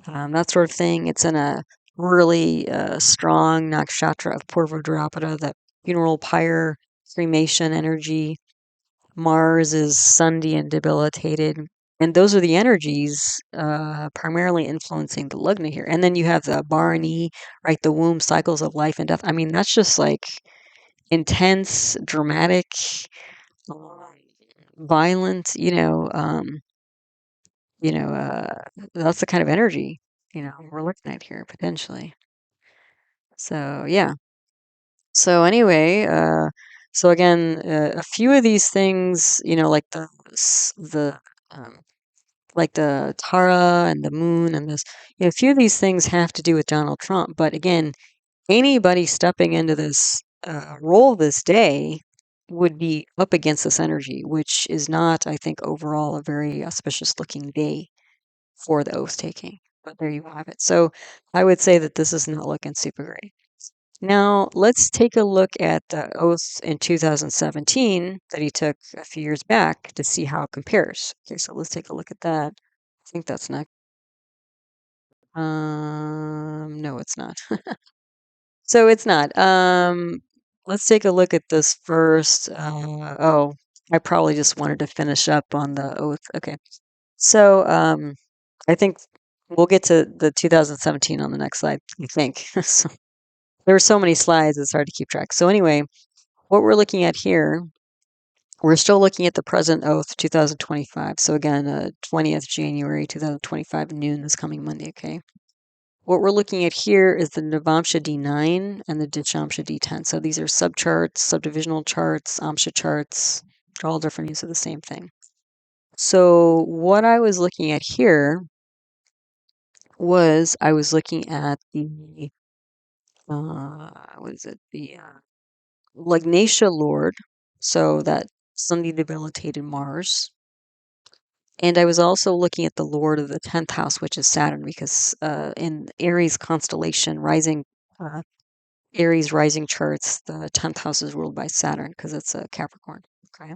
that sort of thing. It's in a really strong nakshatra of Purva, that funeral pyre, cremation energy. Mars is Sunday and debilitated. And those are the energies primarily influencing the Lugna here. And then you have the Bharani, right? The womb cycles of life and death. I mean, that's just like intense, dramatic, violent, you know, uh, that's the kind of energy, we're looking at here potentially. So, yeah. So anyway, so again, a few of these things, like um, like the Tara and the moon and this, a few of these things have to do with Donald Trump. But again, anybody stepping into this role this day would be up against this energy, which is not, I think, overall a very auspicious looking day for the oath taking. But there you have it. So I would say that this is not looking super great. Now, let's take a look at the oath in 2017 that he took a few years back to see how it compares. Okay, so let's take a look at that. I think that's next. No, it's not. So it's not. Let's take a look at this first. Oh, I probably just wanted to finish up on the oath. Okay. So, I think we'll get to the 2017 on the next slide, I think. So, there are so many slides, it's hard to keep track. So anyway, what we're looking at here, we're still looking at the present oath 2025. So again, 20th January 2025 noon this coming Monday, okay? what we're looking at here is the Navamsha D9 and the Dishamsha D10. So these are subcharts, subdivisional charts, Amsha charts. They're all different names of the same thing. So what I was looking at here was I was looking at the what is it? The Lugnatia Lord, so that Sunday debilitated Mars. And I was also looking at the Lord of the 10th house, which is Saturn, because in Aries constellation, Aries rising charts, the 10th house is ruled by Saturn because it's a Capricorn. Okay.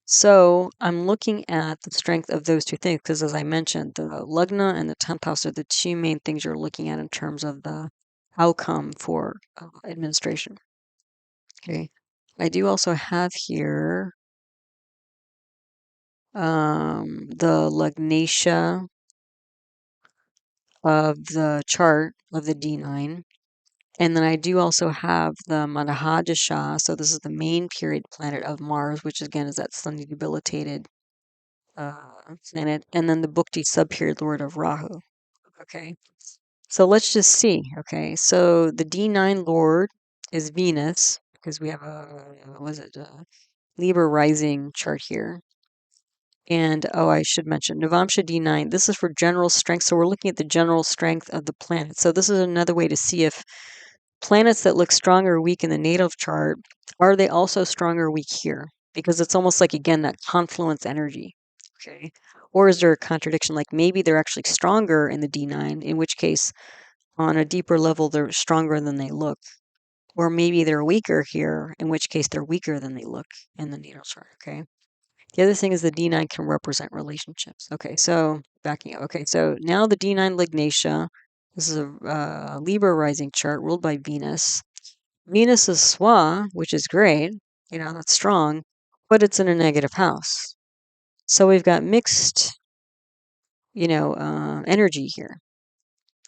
So I'm looking at the strength of those two things because, as I mentioned, the Lugna and the 10th house are the two main things you're looking at in terms of the outcome for administration. Okay. I do also have here the Lugnatia of the chart of the D9. And then I do also have the Madhadasha. So this is the main period planet of Mars, which again is that Sunday debilitated planet. And then the Bhukti subperiod lord of Rahu. Okay. So let's just see. Okay. So the D9 lord is Venus because we have a Libra rising chart here. And I should mention Navamsha D9. This is for general strength. So we're looking at the general strength of the planet. So this is another way to see if planets that look strong or weak in the natal chart, are they also strong or weak here? Because it's almost like, again, that confluence energy. Okay. Or is there a contradiction? Like maybe they're actually stronger in the D9, in which case, on a deeper level, they're stronger than they look. Or maybe they're weaker here, in which case they're weaker than they look in the natal chart. Okay. The other thing is the D9 can represent relationships. Okay, so backing up. Okay, so now the D9 Lignatia. This is a Libra rising chart ruled by Venus. Venus is Swa, which is great. That's strong, but it's in a negative house. So we've got mixed, energy here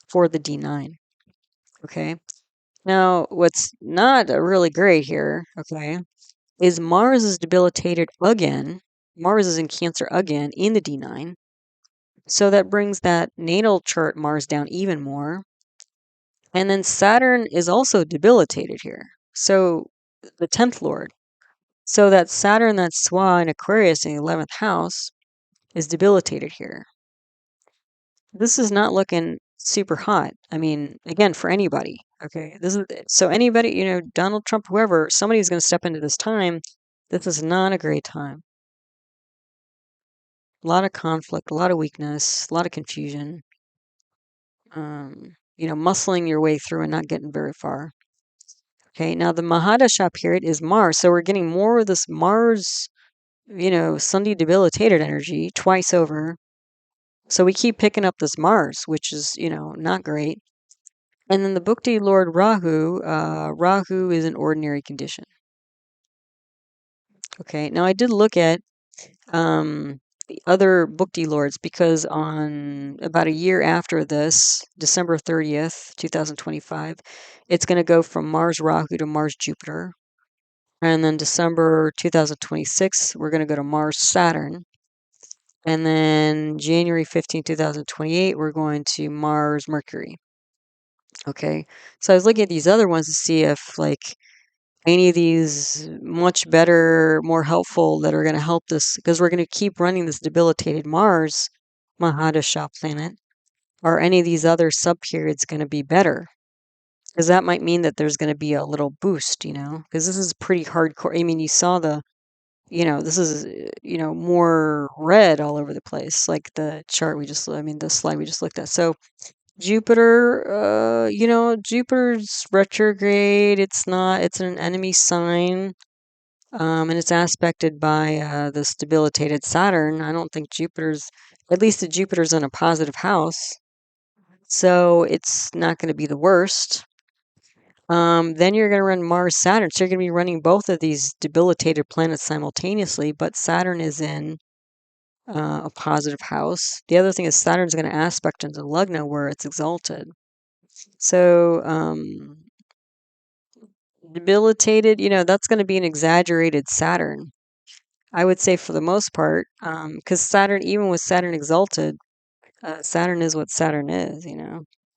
for the D9. Okay. Now, what's not really great here, okay, is Mars is debilitated again. Mars is in Cancer again in the D9. So that brings that natal chart Mars down even more. And then Saturn is also debilitated here. So the 10th lord. So that Saturn, that's Swa in Aquarius in the 11th house, is debilitated here. This is not looking super hot. I mean, again, for anybody. Okay. So anybody, Donald Trump, whoever, somebody's going to step into this time. This is not a great time. A lot of conflict, a lot of weakness, a lot of confusion. Muscling your way through and not getting very far. Okay, now the Mahadasha period is Mars, so we're getting more of this Mars, Sunday debilitated energy twice over. So we keep picking up this Mars, which is, not great. And then the Bhukti Lord Rahu, Rahu is an ordinary condition. Okay, now I did look at the other Bhukti lords because on about a year after this, December 30th, 2025, it's going to go from Mars Rahu to Mars Jupiter. And then December 2026, we're going to go to Mars Saturn. And then January 15, 2028, we're going to Mars Mercury. Okay. So I was looking at these other ones to see if any of these much better, more helpful that are going to help this, because we're going to keep running this debilitated Mars Mahadasha planet. Are any of these other sub-periods going to be better? Because that might mean that there's going to be a little boost, because this is pretty hardcore. I mean, you saw this is, more red all over the place, like the the slide we just looked at. So Jupiter, Jupiter's retrograde. It's an enemy sign. And it's aspected by this debilitated Saturn. I don't think at least the Jupiter's in a positive house. So it's not going to be the worst. Then you're going to run Mars Saturn. So you're going to be running both of these debilitated planets simultaneously, but Saturn is in a positive house. The other thing is Saturn's going to aspect into Lugna where it's exalted. So debilitated, that's going to be an exaggerated Saturn. I would say for the most part, because Saturn, even with Saturn exalted, Saturn is what Saturn is,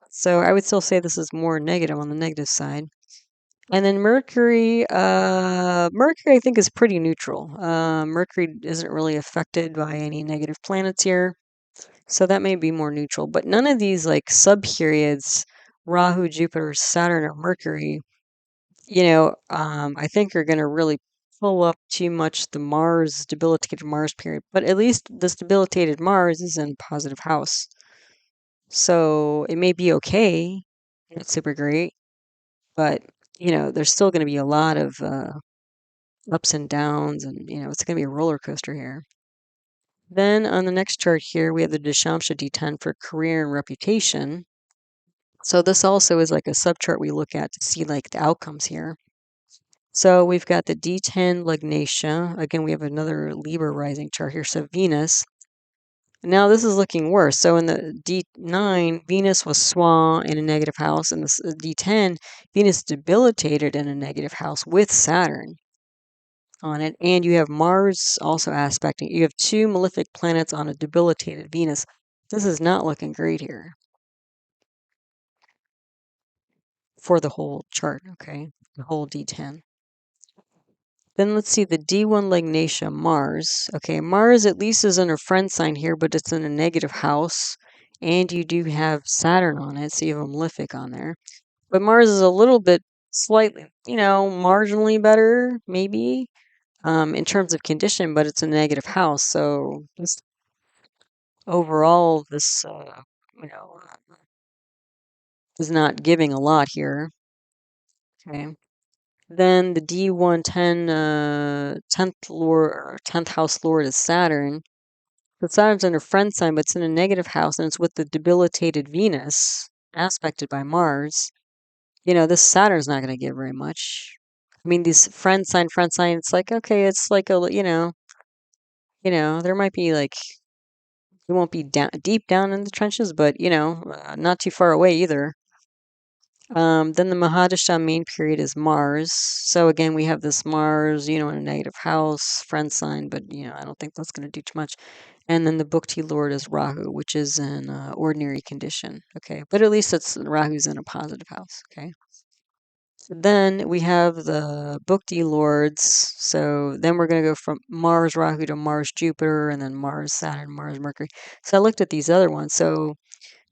So I would still say this is more negative, on the negative side. And then Mercury, Mercury I think is pretty neutral. Mercury isn't really affected by any negative planets here. So that may be more neutral. But none of these like sub-periods, Rahu, Jupiter, Saturn, or Mercury, I think are going to really pull up too much the Mars, debilitated Mars period. But at least this debilitated Mars is in positive house. So it may be okay. Not super great. But, there's still going to be a lot of ups and downs, and, it's going to be a roller coaster here. Then on the next chart here, we have the Dashamsha D10 for career and reputation. So this also is like a subchart we look at to see like the outcomes here. So we've got the D10 Lugnatia. Again, we have another Libra rising chart here. So Venus. Now this is looking worse. So in the D9, Venus was Swa in a negative house, and the D10, Venus debilitated in a negative house with Saturn on it, and you have Mars also aspecting. You have two malefic planets on a debilitated Venus. This is not looking great here for the whole chart, okay? The whole D10. Then let's see the D1 Lugnatia, Mars. Okay, Mars at least is in a friend sign here, but it's in a negative house. And you do have Saturn on it, so you have a malefic on there. But Mars is a little bit slightly, marginally better, maybe, in terms of condition, but it's a negative house. So just overall, this, is not giving a lot here. Okay. Then the D110, 10th lord, or 10th house lord is Saturn. So Saturn's in a friend sign, but it's in a negative house, and it's with the debilitated Venus, aspected by Mars. This Saturn's not going to give very much. I mean, these friend sign, it's like, okay, it's like there might be like, it won't be deep down in the trenches, but, not too far away either. Then the Mahadasha main period is Mars. So again, we have this Mars, in a negative house, friend sign, but, I don't think that's going to do too much. And then the Bhukti Lord is Rahu, which is in ordinary condition. Okay, but at least Rahu's in a positive house. Okay. Then we have the Bhukti Lords. So then we're going to go from Mars Rahu to Mars Jupiter, and then Mars Saturn, Mars Mercury. So I looked at these other ones. So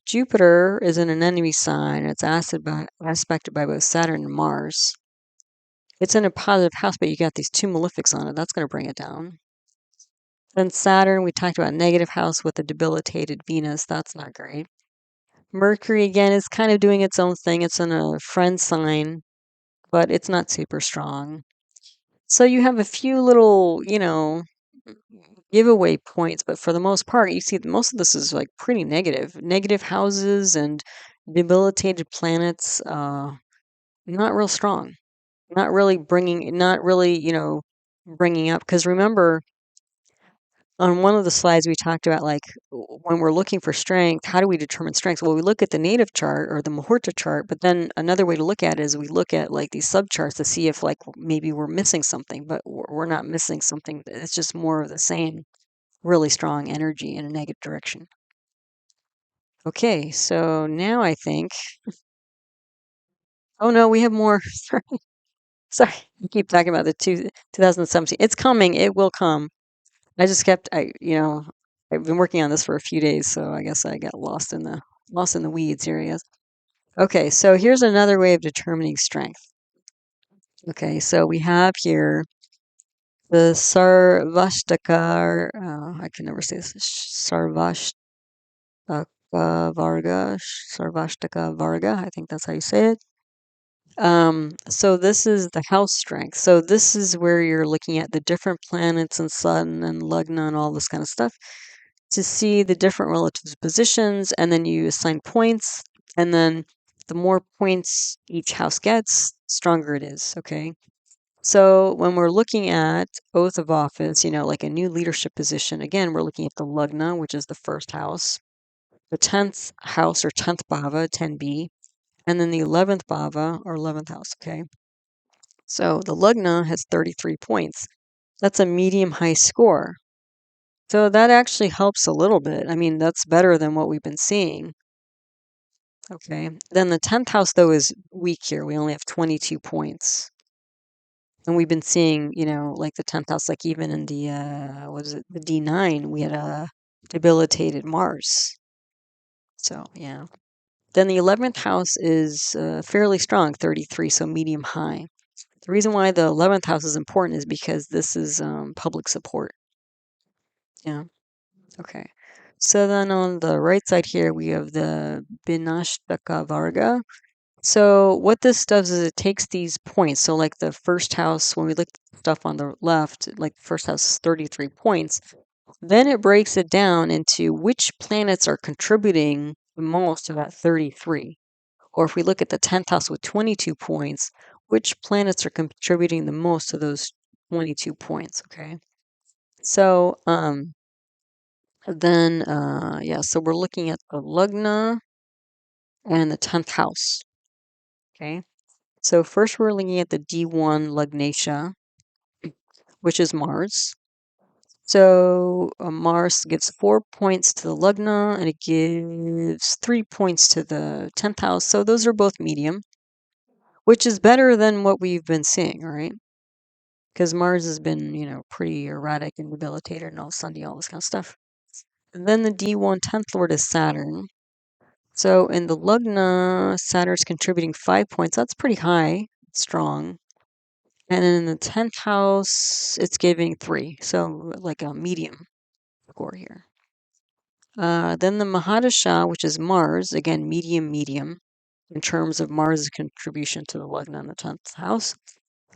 Jupiter is in an enemy sign. It's aspected by both Saturn and Mars. It's in a positive house, but you got these two malefics on it. That's going to bring it down. Then Saturn, we talked about negative house with a debilitated Venus. That's not great. Mercury, again, is kind of doing its own thing. It's in a friend sign, but it's not super strong. So you have a few little, giveaway points, but for the most part, you see most of this is like pretty negative. Negative houses and debilitated planets, not real strong. Not really, bringing up. Because remember, on one of the slides, we talked about like when we're looking for strength, how do we determine strength? Well, we look at the native chart or the Muhurta chart, but then another way to look at it is we look at like these subcharts to see if like maybe we're missing something, but we're not missing something. It's just more of the same, really strong energy in a negative direction. Okay, so now I think, oh no, we have more. Sorry, I keep talking about the 2017. It's coming. It will come. I've been working on this for a few days, so I guess I got lost in the weeds here, I guess. Okay, so here's another way of determining strength. Okay, so we have here the Sarvashtaka, I can never say this, Sarvashtaka Varga, I think that's how you say it. So this is the house strength. So this is where you're looking at the different planets and sun and lugna and all this kind of stuff to see the different relative positions, and then you assign points, and then the more points each house gets, stronger it is, okay? So when we're looking at oath of office, like a new leadership position, again, we're looking at the lugna, which is the first house, the 10th house or 10th bhava, 10b, and then the 11th bhava or 11th house, okay? So the lugna has 33 points. That's a medium high score. So that actually helps a little bit. I mean, that's better than what we've been seeing. Okay. Then the 10th house, though, is weak here. We only have 22 points. And we've been seeing, like the 10th house, like even in the, what is it, the D9, we had a debilitated Mars. So, yeah. Then the 11th house is fairly strong, 33, so medium high. The reason why the 11th house is important is because this is public support. Yeah. Okay. So then on the right side here, we have the Binashtakavarga. So what this does is it takes these points. So like the first house, when we look at stuff on the left, like the first house is 33 points. Then it breaks it down into which planets are contributing the most to that 33. Or if we look at the 10th house with 22 points, which planets are contributing the most to those 22 points, okay? So then, so we're looking at the Lugna and the 10th house, okay? So first we're looking at the D1 Lugnatia, which is Mars. So Mars gives 4 points to the Lugna and it gives 3 points to the 10th house. So those are both medium, which is better than what we've been seeing, right? Because Mars has been, pretty erratic and debilitated and all Sunday, all this kind of stuff. And then the D1 10th Lord is Saturn. So in the Lugna, Saturn's contributing 5 points. That's pretty high, strong. And in the 10th house, it's giving 3. So like a medium score here. Then the Mahadasha, which is Mars, again, medium in terms of Mars' contribution to the Lugna in the 10th house.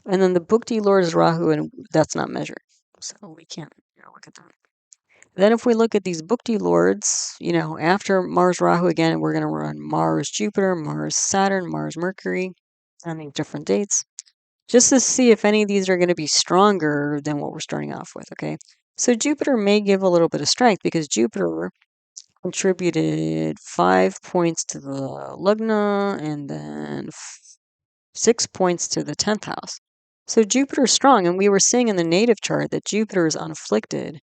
And then the Bhukti Lord is Rahu, and that's not measured. So we can't look at that. Then if we look at these Bhukti Lords, after Mars Rahu, again, we're going to run Mars Jupiter, Mars Saturn, Mars Mercury on these different dates, just to see if any of these are going to be stronger than what we're starting off with, okay? So Jupiter may give a little bit of strength because Jupiter contributed 5 points to the Lugna and then 6 points to the 10th house. So Jupiter's strong, and we were seeing in the native chart that Jupiter is unafflicted.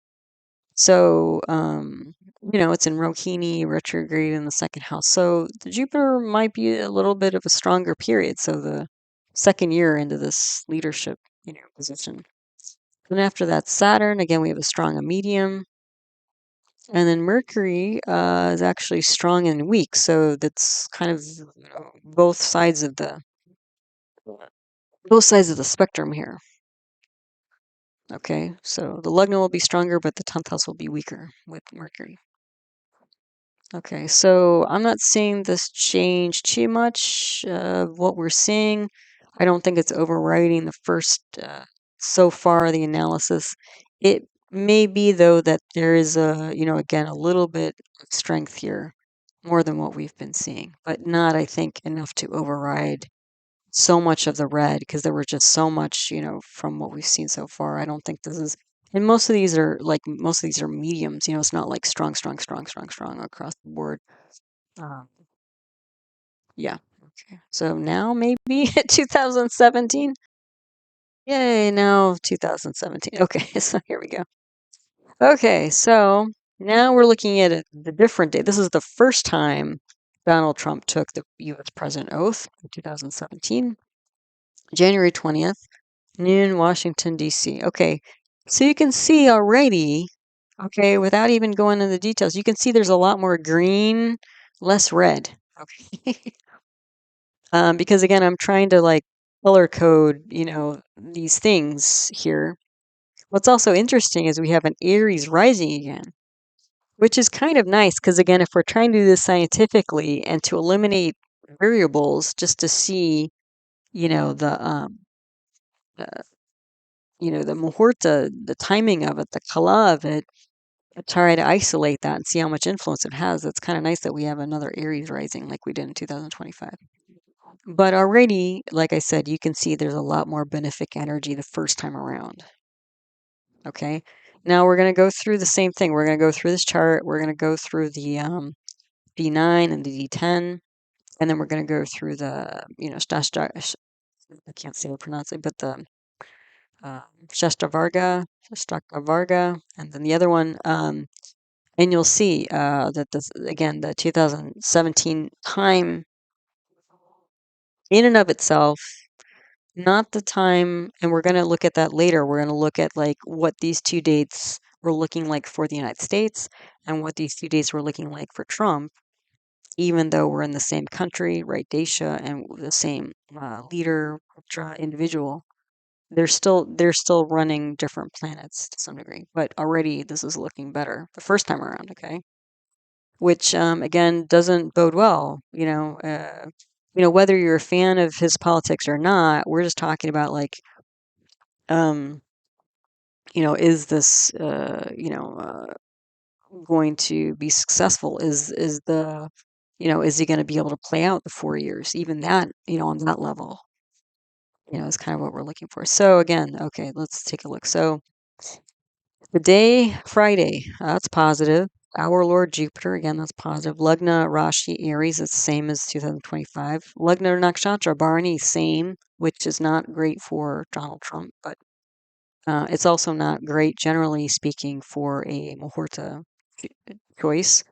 So, it's in Rohini, retrograde in the second house. So the Jupiter might be a little bit of a stronger period. So the second year into this leadership, position. And after that, Saturn, again, we have a strong and medium. And then Mercury is actually strong and weak. So that's kind of both sides of the spectrum here. Okay, so the Lugna will be stronger, but the 10th house will be weaker with Mercury. Okay, so I'm not seeing this change too much of what we're seeing. I don't think it's overriding the first, so far, the analysis. It may be, though, that there is again, a little bit of strength here, more than what we've been seeing, but not, I think, enough to override so much of the red because there were just so much, from what we've seen so far. I don't think this is, and most of these are mediums. It's not like strong across the board. Um, yeah. Okay. So now maybe 2017. Yay! Now 2017. Okay. So here we go. Okay. So now we're looking at the different day. This is the first time Donald Trump took the U.S. President oath in 2017, January 20th. Noon, Washington, D.C. Okay, so you can see already, okay, without even going into the details, you can see there's a lot more green, less red. Okay. Because again, I'm trying to like color code, these things here. What's also interesting is we have an Aries rising again, which is kind of nice because again, if we're trying to do this scientifically and to eliminate variables just to see, the the Muhurta, the timing of it, the kala of it, try to isolate that and see how much influence it has. It's kind of nice that we have another Aries rising like we did in 2025. But already, like I said, you can see there's a lot more benefic energy the first time around. Okay. Now we're going to go through the same thing. We're going to go through this chart. We're going to go through the D9 and the D10. And then we're going to go through the, shastra, I can't say how to pronounce it, but the Shastra Varga, and then the other one. And you'll see that this, again, the 2017 time in and of itself, not the time, and we're going to look at that later. We're going to look at like what these two dates were looking like for the United States and what these two dates were looking like for Trump, even though we're in the same country, right, Desha, and the same leader, individual. They're still running different planets to some degree, but already this is looking better the first time around. Okay, which again doesn't bode well. Whether you're a fan of his politics or not, we're just talking about like, um, is this going to be successful? Is he going to be able to play out the 4 years? Even that, on that level, is kind of what we're looking for. So again, okay, let's take a look. So the day, Friday, that's positive. Our Lord Jupiter, again, that's positive. Lagna Rashi Aries, it's the same as 2025. Lagna Nakshatra Bharani, same, which is not great for Donald Trump, but it's also not great, generally speaking, for a Muhurta choice.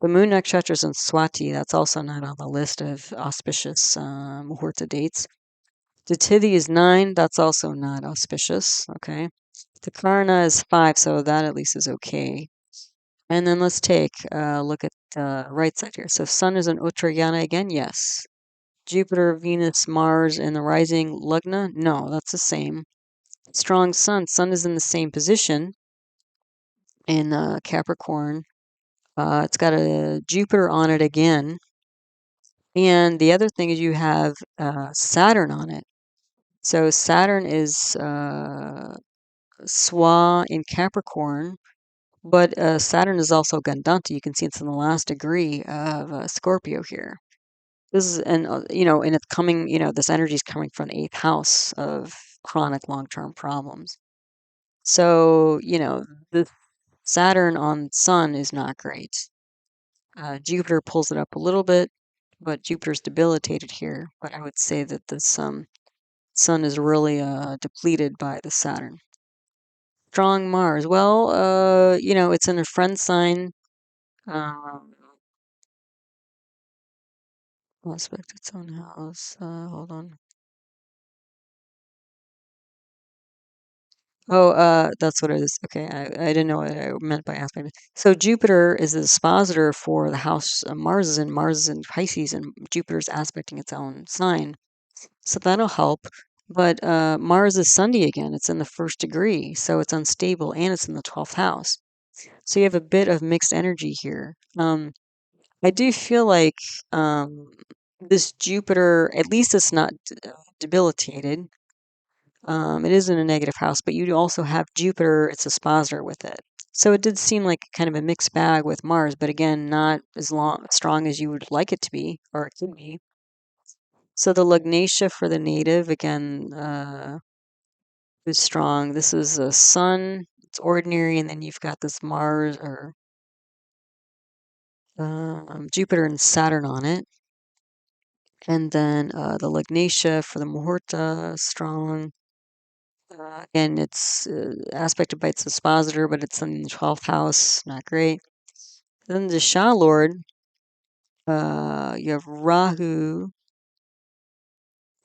The moon nakshatra is in Swati. That's also not on the list of auspicious Muhurta dates. The tithi is 9. That's also not auspicious. Okay. The karana is 5, so that at least is okay. And then let's take a look at the right side here. So Sun is in Uttarayana again? Yes. Jupiter, Venus, Mars in the rising Lagna? No, that's the same. Strong Sun. Sun is in the same position in Capricorn. It's got a Jupiter on it again. And the other thing is you have Saturn on it. So Saturn is Swa in Capricorn, but Saturn is also Gandanta. You can see it's in the last degree of Scorpio here. This is, and it's coming, this energy is coming from the 8th house of chronic long-term problems. So, the Saturn on Sun is not great. Jupiter pulls it up a little bit, but Jupiter's debilitated here. But I would say that the Sun is really depleted by the Saturn. Strong Mars. Well, it's in a friend sign. Aspect its own house. Hold on. Oh, that's what it is. Okay, I didn't know what I meant by aspect. So Jupiter is the dispositor for the house. Mars is in Pisces, and Jupiter's aspecting its own sign. So that'll help. But Mars is Sunday again. It's in the 1st degree, so it's unstable, and it's in the 12th house. So you have a bit of mixed energy here. I do feel like this Jupiter, at least it's not debilitated. It is in a negative house, but you also have Jupiter, it's a dispositor with it. So it did seem like kind of a mixed bag with Mars, but again, not as strong as you would like it to be, or it could be. So the Lugnatia for the native, again, is strong. This is a Sun, it's ordinary, and then you've got this Mars or Jupiter and Saturn on it. And then the Lugnatia for the Muhurta, strong. And it's aspected by its dispositor, but it's in the 12th house, not great. Then the Shah Lord, you have Rahu,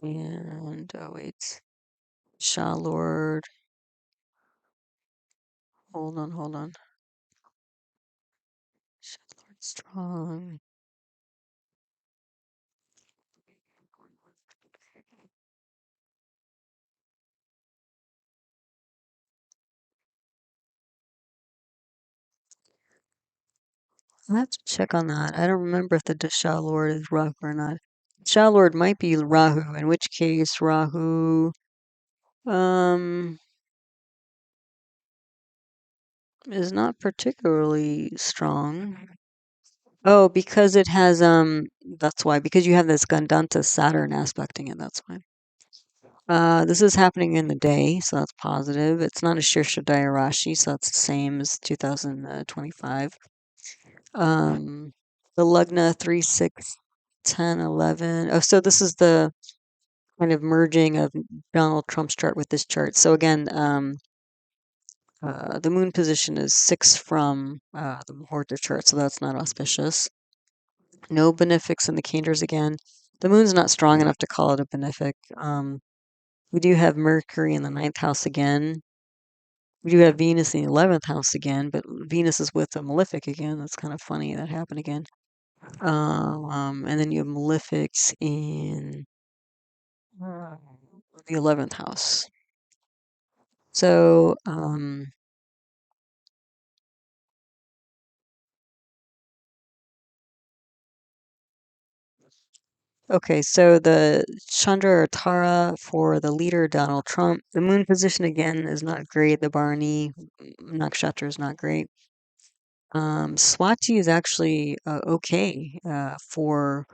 and wait, Shah Lord. Hold on. Shah Lord strong. I have to check on that. I don't remember if the Shah Lord is Rahu or not. Shah Lord might be Rahu, in which case Rahu um is not particularly strong. Oh, because it has that's why, because you have this Gandanta Saturn aspecting it, that's why. This is happening in the day, so that's positive. It's not a Shirsha Rashi, so that's the same as 2025. The Lugna 3, 6, 10, 11. Oh, so this is the kind of merging of Donald Trump's chart with this chart. So again, The moon position is 6 from the Muhurta chart, so that's not auspicious. No benefics in the calendars again. The moon's not strong enough to call it a benefic. We do have Mercury in the 9th house again. We do have Venus in the 11th house again, but Venus is with a malefic again. That's kind of funny that happened again. And then you have malefics in the 11th house. So, okay, so the Chandra or Tara for the leader, Donald Trump. The moon position again is not great. The Barney nakshatra is not great. Swati is actually okay for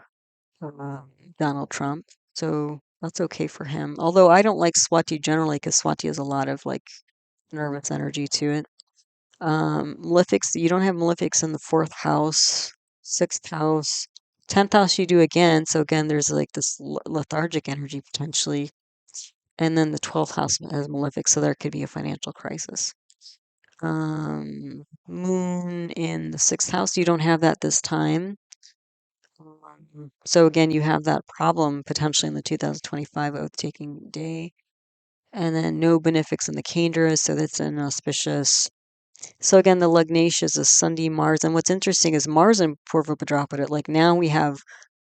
uh, Donald Trump, so that's okay for him. Although I don't like Swati generally because Swati has a lot of like nervous energy to it. Malefics, you don't have malefics in the 4th house, 6th house, 10th house you do again. So again, there's like this lethargic energy potentially. And then the 12th house has malefics, so there could be a financial crisis. Moon in the 6th house, you don't have that this time. So again, you have that problem potentially in the 2025 oath-taking day. And then no benefics in the Kendra, so that's an auspicious. So again, the Lugnacious is Sunday, Mars. And what's interesting is Mars in Purva Bhadrapada. Like now we have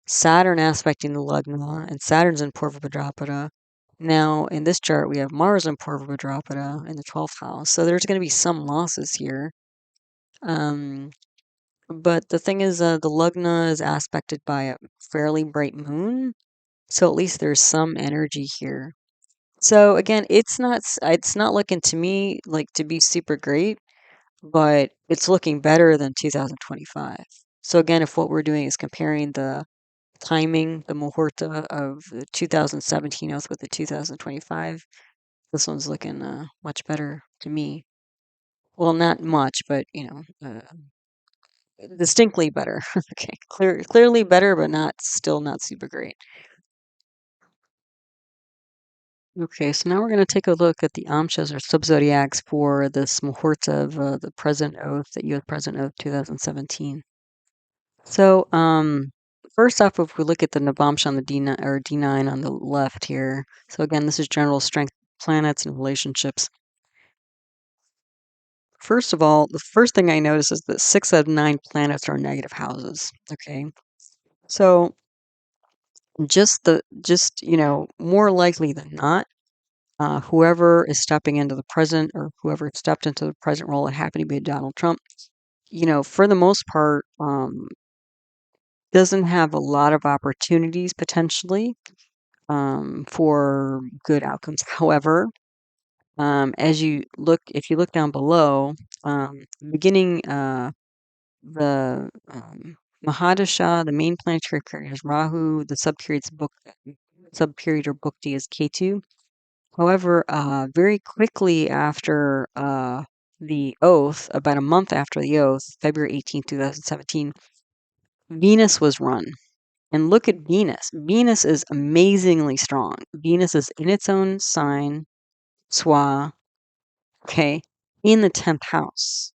Saturn aspecting the Lugna, and Saturn's in Purva Bhadrapada. Now in this chart, we have Mars in Purva Bhadrapada in the 12th house. So there's going to be some losses here. But the thing is, the Lugna is aspected by a fairly bright moon. So at least there's some energy here. So again, it's not looking to me like to be super great, but it's looking better than 2025. So again, if what we're doing is comparing the timing, the Muhurta of the 2017 oath with the 2025, this one's looking much better to me. Well, not much, but distinctly better. Okay, clearly better, but still not super great. Okay, so now we're going to take a look at the amsas or subzodiacs for this Muhurta of the President Oath, the U.S. President Oath 2017. So, first off, if we look at the Navamsha on the D9 on the left here. So again, this is general strength planets and relationships. First of all, the first thing I notice is that 6 out of 9 planets are negative houses. Okay, so more likely than not, whoever is stepping into the president or whoever stepped into the president role, it happened to be Donald Trump, for the most part, doesn't have a lot of opportunities potentially for good outcomes. However, if you look down below, beginning the Mahadasha, the main planetary period is Rahu, the subperiod or Bhukti is Ketu. However, very quickly after the oath, about a month after the oath, February 18th, 2017, Venus was run. And look at Venus. Venus is amazingly strong. Venus is in its own sign, Swa, okay, in the 10th house.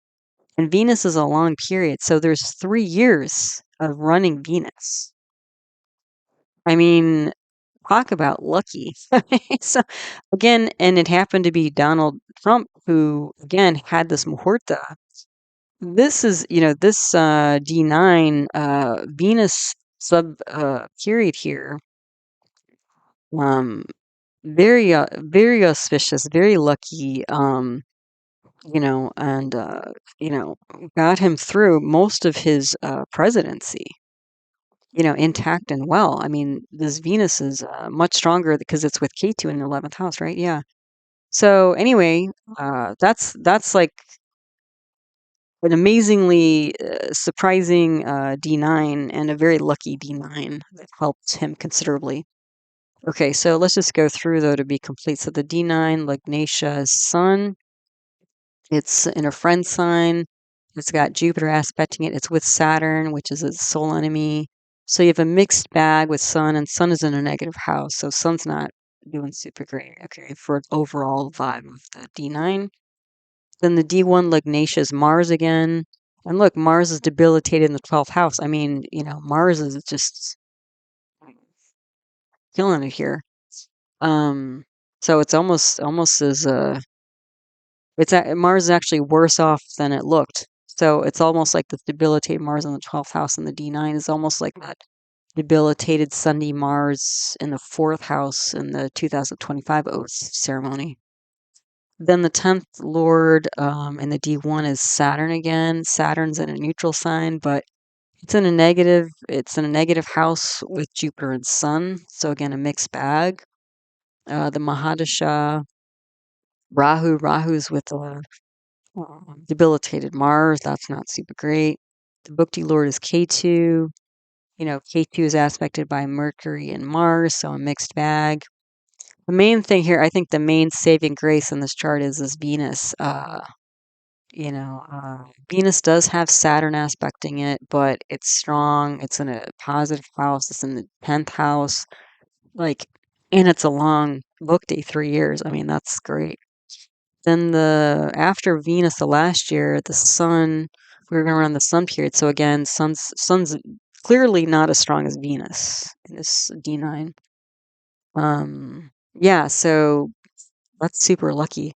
And Venus is a long period. So there's 3 years of running Venus. I mean, talk about lucky. So again, and it happened to be Donald Trump who again had this Muhurta. This is, this D9 Venus sub period here. Um, very auspicious, very lucky. And got him through most of his presidency. Intact and well. I mean, this Venus is much stronger because it's with K2 in the 11th house, right? Yeah. So anyway, that's like an amazingly surprising D9 and a very lucky D9 that helped him considerably. Okay, so let's just go through though to be complete. So the D9, Lugnacia is Sun. It's in a friend sign. It's got Jupiter aspecting it. It's with Saturn, which is its soul enemy. So you have a mixed bag with Sun, and Sun is in a negative house. So Sun's not doing super great, okay, for an overall vibe of the D9. Then the D1 Lugnatia is Mars again. And look, Mars is debilitated in the 12th house. I mean, Mars is just killing it here. Um, so it's almost as Mars is actually worse off than it looked. So it's almost like the debilitated Mars in the 12th house in the D9 is almost like that debilitated Sunday Mars in the 4th house in the 2025 oath ceremony. Then the 10th Lord in the D1 is Saturn again. Saturn's in a neutral sign, but it's in a negative house with Jupiter and Sun. So again, a mixed bag. The Mahadasha, Rahu's with debilitated Mars. That's not super great. The Bhukti Lord is K2. K2 is aspected by Mercury and Mars, so a mixed bag. The main thing here, I think the main saving grace in this chart is this Venus. Venus does have Saturn aspecting it, but it's strong. It's in a positive house. It's in the 10th house. And it's a long book day, 3 years. I mean, that's great. Then after Venus, the last year, the Sun, we were going to run the Sun period. So again, Sun's clearly not as strong as Venus in this D9. Yeah, so that's super lucky.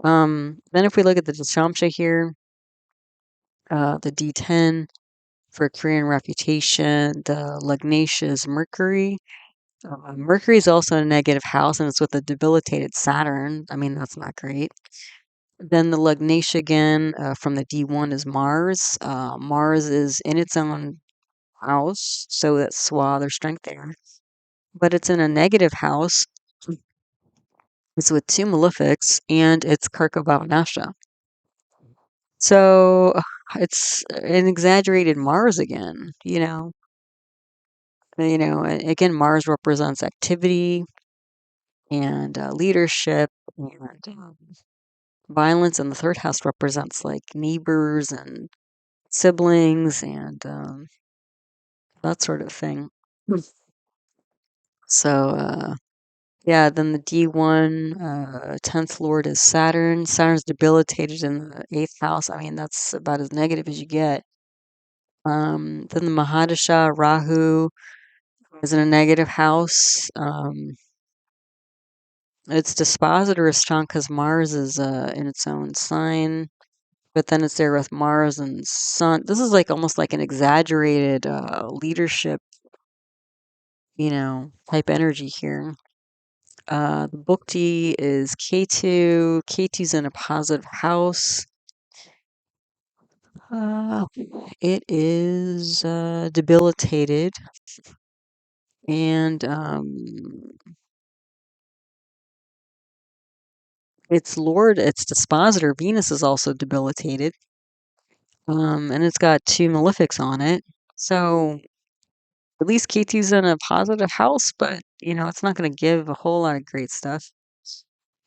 Then if we look at the Dashamsha here, the D10 for career and reputation, the Lugnatia is Mercury. Mercury is also in a negative house, and it's with a debilitated Saturn. I mean, that's not great. Then the Lugnatia again from the D1 is Mars. Mars is in its own house, so that's Swa, there's strength there. But it's in a negative house. It's with two malefics, and it's Karkavavanasha. So it's an exaggerated Mars again, Again, Mars represents activity and leadership and violence, and the third house represents like neighbors and siblings and that sort of thing. So, yeah, then the D1, 10th Lord is Saturn. Saturn's debilitated in the 8th house. I mean, that's about as negative as you get. Then the Mahadasha, Rahu, is in a negative house. It's dispositor is strong because Mars is in its own sign, but then it's there with Mars and Sun. This is like almost like an exaggerated leadership, type energy here. The Bhukti is K2. K2's in a positive house. It is debilitated, and its dispositor, Venus, is also debilitated. And it's got two malefics on it. So at least K2's in a positive house, but it's not going to give a whole lot of great stuff.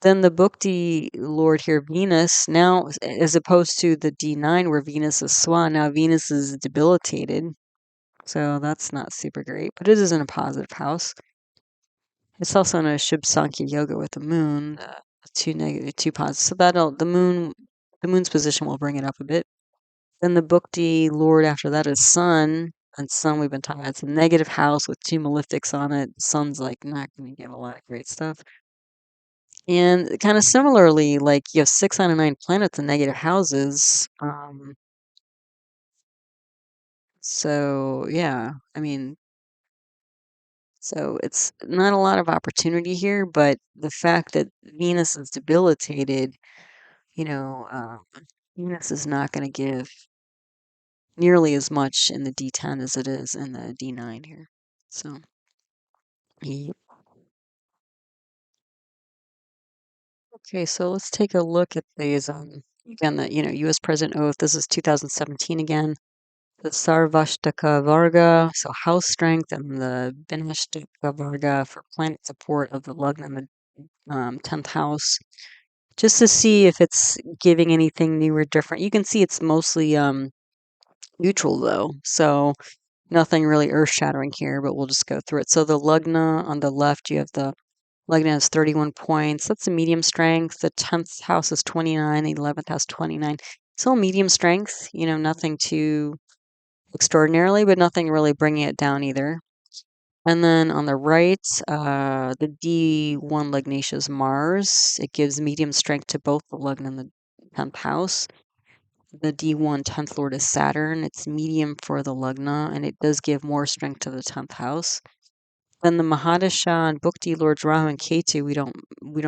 Then the Bhukti Lord here, Venus, now as opposed to the D9 where Venus is Swan, now Venus is debilitated. So that's not super great, but it is in a positive house. It's also in a Shubh Sankhya Yoga with the moon, two negative, two positive. So the moon's position will bring it up a bit. Then the Bhukti Lord after that is Sun, and Sun we've been talking about. It's a negative house with two malefics on it. Sun's like not going to give a lot of great stuff. And kind of similarly, like you have 6 out of 9 planets in negative houses. So yeah, I mean, so it's not a lot of opportunity here, but the fact that Venus is debilitated, you know, uh, Venus is not going to give nearly as much in the D10 as it is in the D9 here. So, yeah. Okay, so let's take a look at these. Again, the U.S. President oath. This is 2017 again. The Sarvashtaka so house strength, and the Vinashtaka for planet support of the Lugna in the 10th house. Just to see if it's giving anything new or different. You can see it's mostly neutral though, so nothing really earth shattering here, but we'll just go through it. So the Lugna on the left, you have the Lagna has 31 points. That's a medium strength. The 10th house is 29. The 11th has 29. Still medium strength, nothing too extraordinarily, but nothing really bringing it down either. And then on the right, the D1 Lugnaceous Mars. It gives medium strength to both the Lugna and the 10th house. The D1 10th Lord is Saturn. It's medium for the Lugna, and it does give more strength to the 10th house. Then the Mahadasha and Bhukti Lords Rahu and Ketu, we don't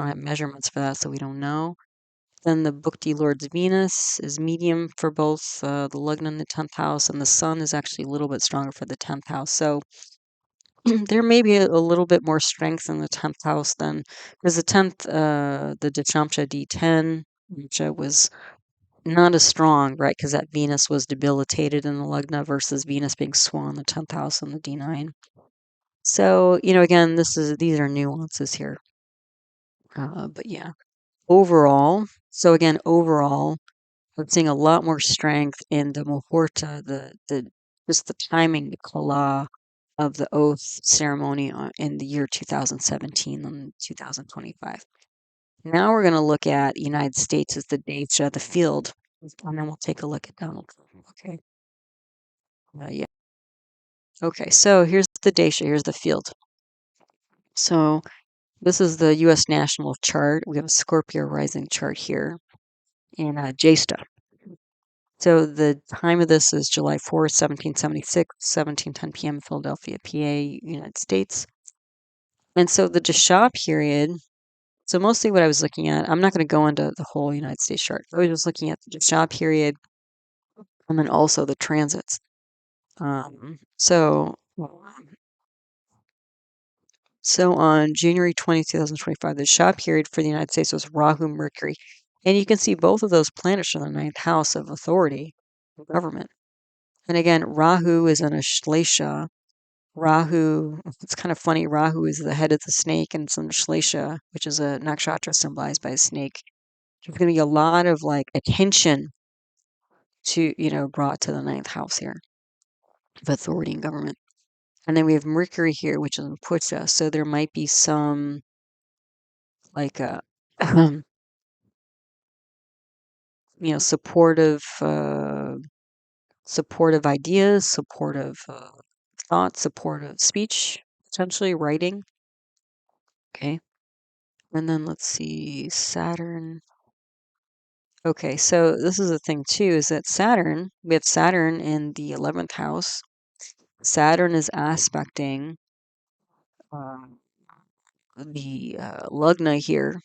have measurements for that, so we don't know. Then the Bhukti Lord's Venus is medium for both the Lugna and the 10th house, and the Sun is actually a little bit stronger for the 10th house. So there may be a little bit more strength in the 10th house than, because the 10th, the Dashamsha D10, which was not as strong, right? Because that Venus was debilitated in the Lugna versus Venus being swung in the 10th house in the D9. So, again, these are nuances here. But yeah, overall, I'm seeing a lot more strength in the Muhurta, just the timing, the kala of the oath ceremony in the year 2017 and 2025. Now we're going to look at United States as the desha, the field, and then we'll take a look at Donald Trump. Okay. Yeah. Okay, so here's the desha, here's the field. So this is the U.S. national chart. We have a Scorpio rising chart here in Jesta. So the time of this is July 4th, 1776, 17:10 p.m. Philadelphia, PA, United States. And so the Dasha period, so mostly what I was looking at, I'm not going to go into the whole United States chart. I was just looking at the Dasha period and then also the transits. So on January 20, 2025, the Dasha period for the United States was Rahu Mercury. And you can see both of those planets are in the ninth house of authority, government. And again, Rahu is in a Shlesha. Rahu, it's kind of funny. Rahu is the head of the snake, and it's in Shlesha, which is a nakshatra symbolized by a snake. There's going to be a lot of attention to, brought to the ninth house here of authority and government. And then we have Mercury here, which is in Puja. So there might be some like supportive supportive ideas, supportive thoughts, supportive speech, potentially writing. Okay. And then let's see, Saturn. Okay, so this is the thing too, is that we have Saturn in the 11th house. Saturn is aspecting the Lugna here.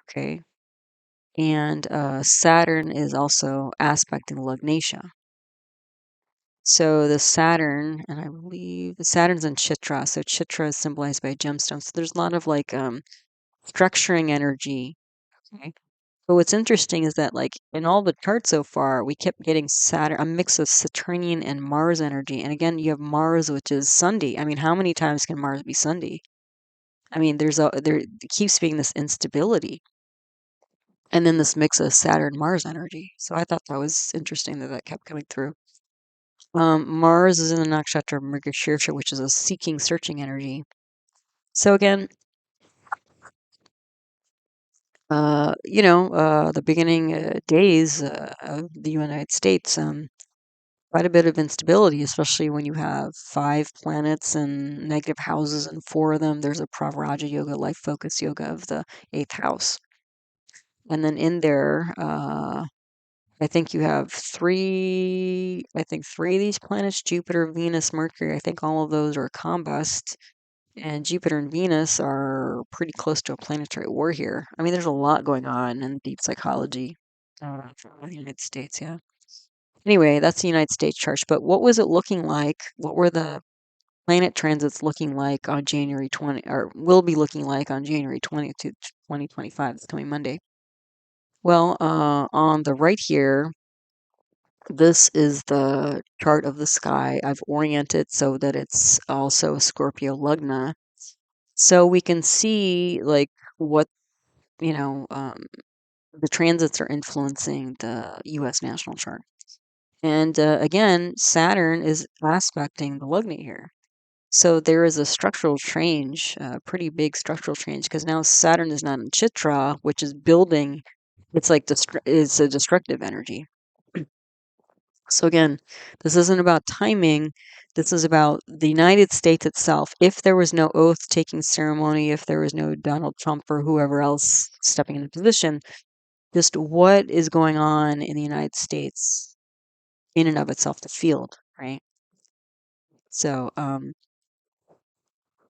Okay. And Saturn is also aspecting Lugnatia. So the Saturn, and I believe the Saturn's in Chitra. So Chitra is symbolized by a gemstone. So there's a lot of structuring energy. Okay. But what's interesting is that in all the charts so far, we kept getting Saturn, a mix of Saturnian and Mars energy. And again, you have Mars, which is Sunday. I mean, how many times can Mars be Sunday? I mean, there keeps being this instability. And then this mix of Saturn Mars energy. So I thought that was interesting that kept coming through. Mars is in the nakshatra of Mrigashirsha, which is a seeking, searching energy. So again, the beginning days of the United States, quite a bit of instability, especially when you have 5 planets and negative houses, and 4 of them, there's a Pravaraja yoga, life focus yoga of the 8th house. And then in there, I think you have three of these planets, Jupiter, Venus, Mercury. I think all of those are combust. And Jupiter and Venus are pretty close to a planetary war here. I mean, there's a lot going on in deep psychology for the United States, yeah. Anyway, that's the United States chart. But what was it looking like? What were the planet transits looking like on January 20, or will be looking like on January 20th to 2025, this coming Monday? Well, on the right here, this is the chart of the sky. I've oriented so that it's also a Scorpio Lugna. So we can see what, the transits are influencing the US national chart. And again, Saturn is aspecting the Lugna here. So there is a structural change, a pretty big structural change, because now Saturn is not in Chitra, which is building. It's like it's a destructive energy. So again, this isn't about timing. This is about the United States itself. If there was no oath taking ceremony, if there was no Donald Trump or whoever else stepping into position, just what is going on in the United States in and of itself, the field, right? So,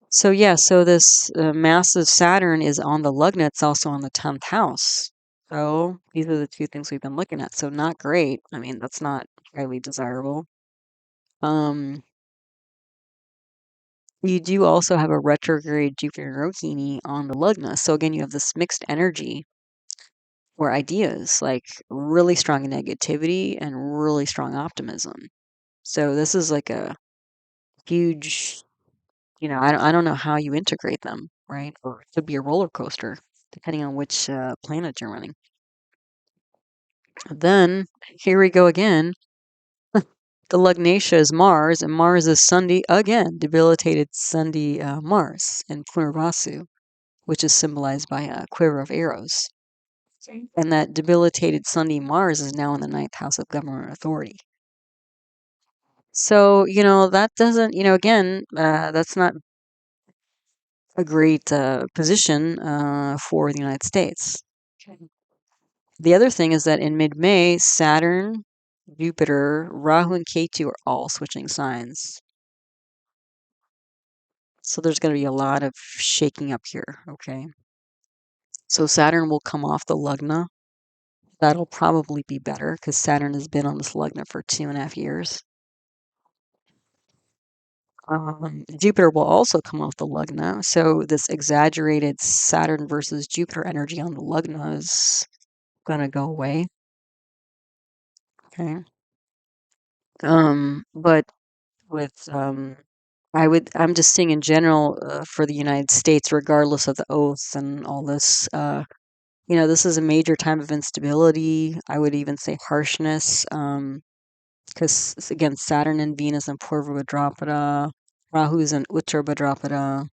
so this massive Saturn is on the Lugna. It's also on the 10th house. So these are the two things we've been looking at. So not great. I mean, that's not highly desirable. Um, you do also have a retrograde Jupiter Rohini on the Lugna. So again, you have this mixed energy or ideas, like really strong negativity and really strong optimism. So this is like a huge, I don't know how you integrate them, right? Or it could be a roller coaster, depending on which planet you're running. Then here we go again. The Lugnatia is Mars, and Mars is Sundi again, debilitated Sundi Mars in Punarvasu, which is symbolized by a quiver of arrows. And that debilitated Sundi Mars is now in the 9th house of government authority. So, that doesn't, again, that's not a great position for the United States. The other thing is that in mid-May, Saturn, Jupiter, Rahu, and Ketu are all switching signs. So there's going to be a lot of shaking up here, okay? So Saturn will come off the Lugna. That'll probably be better because Saturn has been on this Lugna for 2.5 years. Jupiter will also come off the Lugna. So this exaggerated Saturn versus Jupiter energy on the Lugna is going to go away. Okay. But with I'm just seeing in general for the United States, regardless of the oaths and all this, this is a major time of instability. I would even say harshness, because again, Saturn and Venus in Purva Bhadrapada, Rahu's in Uttar Bhadrapada,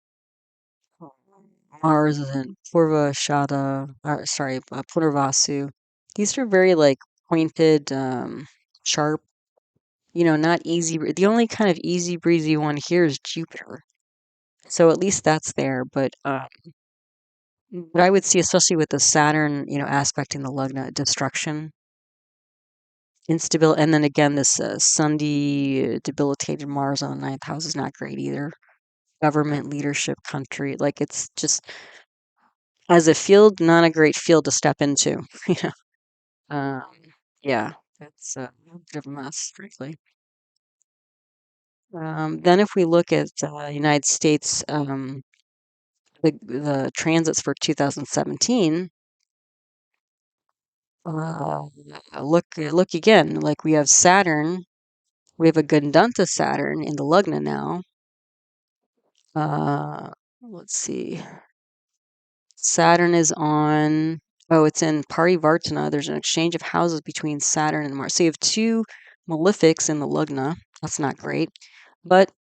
Mars is in Purva Shada, Punarvasu. These are very like pointed, sharp, not easy. The only kind of easy breezy one here is Jupiter. So at least that's there. But I would see, especially with the Saturn, aspecting the Lugna, destruction, instability, and then again, this Sundi debilitated Mars on the 9th house is not great either. Government, leadership, country, like it's just as a field, not a great field to step into. You know, um, yeah, it's a bit of a mess, frankly. Then if we look at United States, the transits for 2017, look again. Like we have Saturn, we have a Gandanta Saturn in the Lugna now. Let's see. Saturn is on. Oh, it's in Parivartana. There's an exchange of houses between Saturn and Mars. So you have two malefics in the Lugna. That's not great, but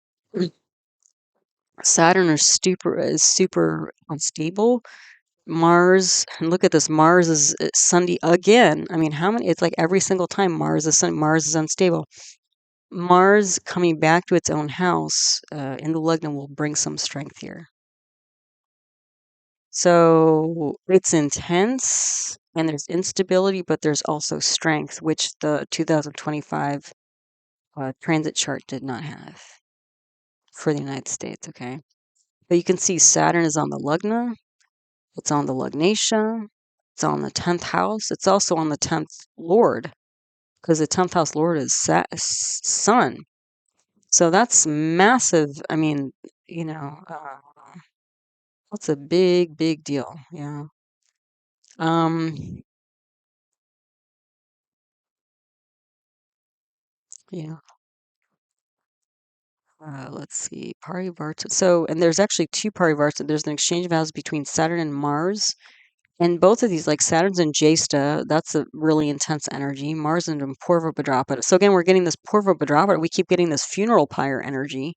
Saturn is super unstable. Mars, and look at this. Mars is Sunday again. I mean, how many? It's like every single time Mars is unstable. Mars coming back to its own house in the Lugna will bring some strength here. So it's intense and there's instability, but there's also strength, which the 2025 transit chart did not have for the United States. Okay. But you can see Saturn is on the Lugna. It's on the Lugnatia. It's on the 10th house. It's also on the 10th Lord because the 10th house Lord is Sun. So that's massive. I mean, that's a big, big deal. Yeah. Um, yeah. Let's see. Parivarta. So, and there's actually two Parivarta. There's an exchange of houses between Saturn and Mars. And both of these, like Saturn's in Jesta, that's a really intense energy. Mars is in Purva Bhadrapada. So again, we're getting this Purva Bhadrapada. We keep getting this funeral pyre energy.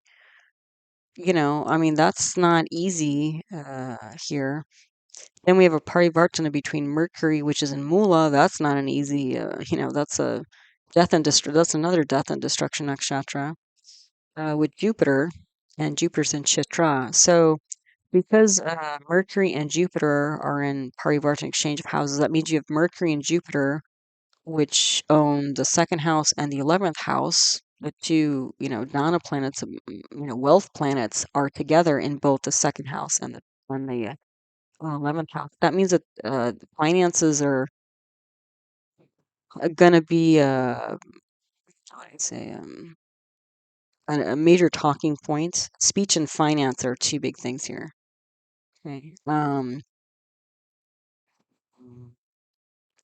I mean, that's not easy here. Then we have a parivartana between Mercury, which is in Mula. That's not an easy, that's a that's another death and destruction nakshatra with Jupiter, and Jupiter's in Chitra. So because Mercury and Jupiter are in parivartana exchange of houses, that means you have Mercury and Jupiter, which own the second house and the 11th house. The two, dana planets, wealth planets are together in both the second house and the 11th house. That means that finances are going to be, how do I say, a major talking point. Speech and finance are two big things here. Okay.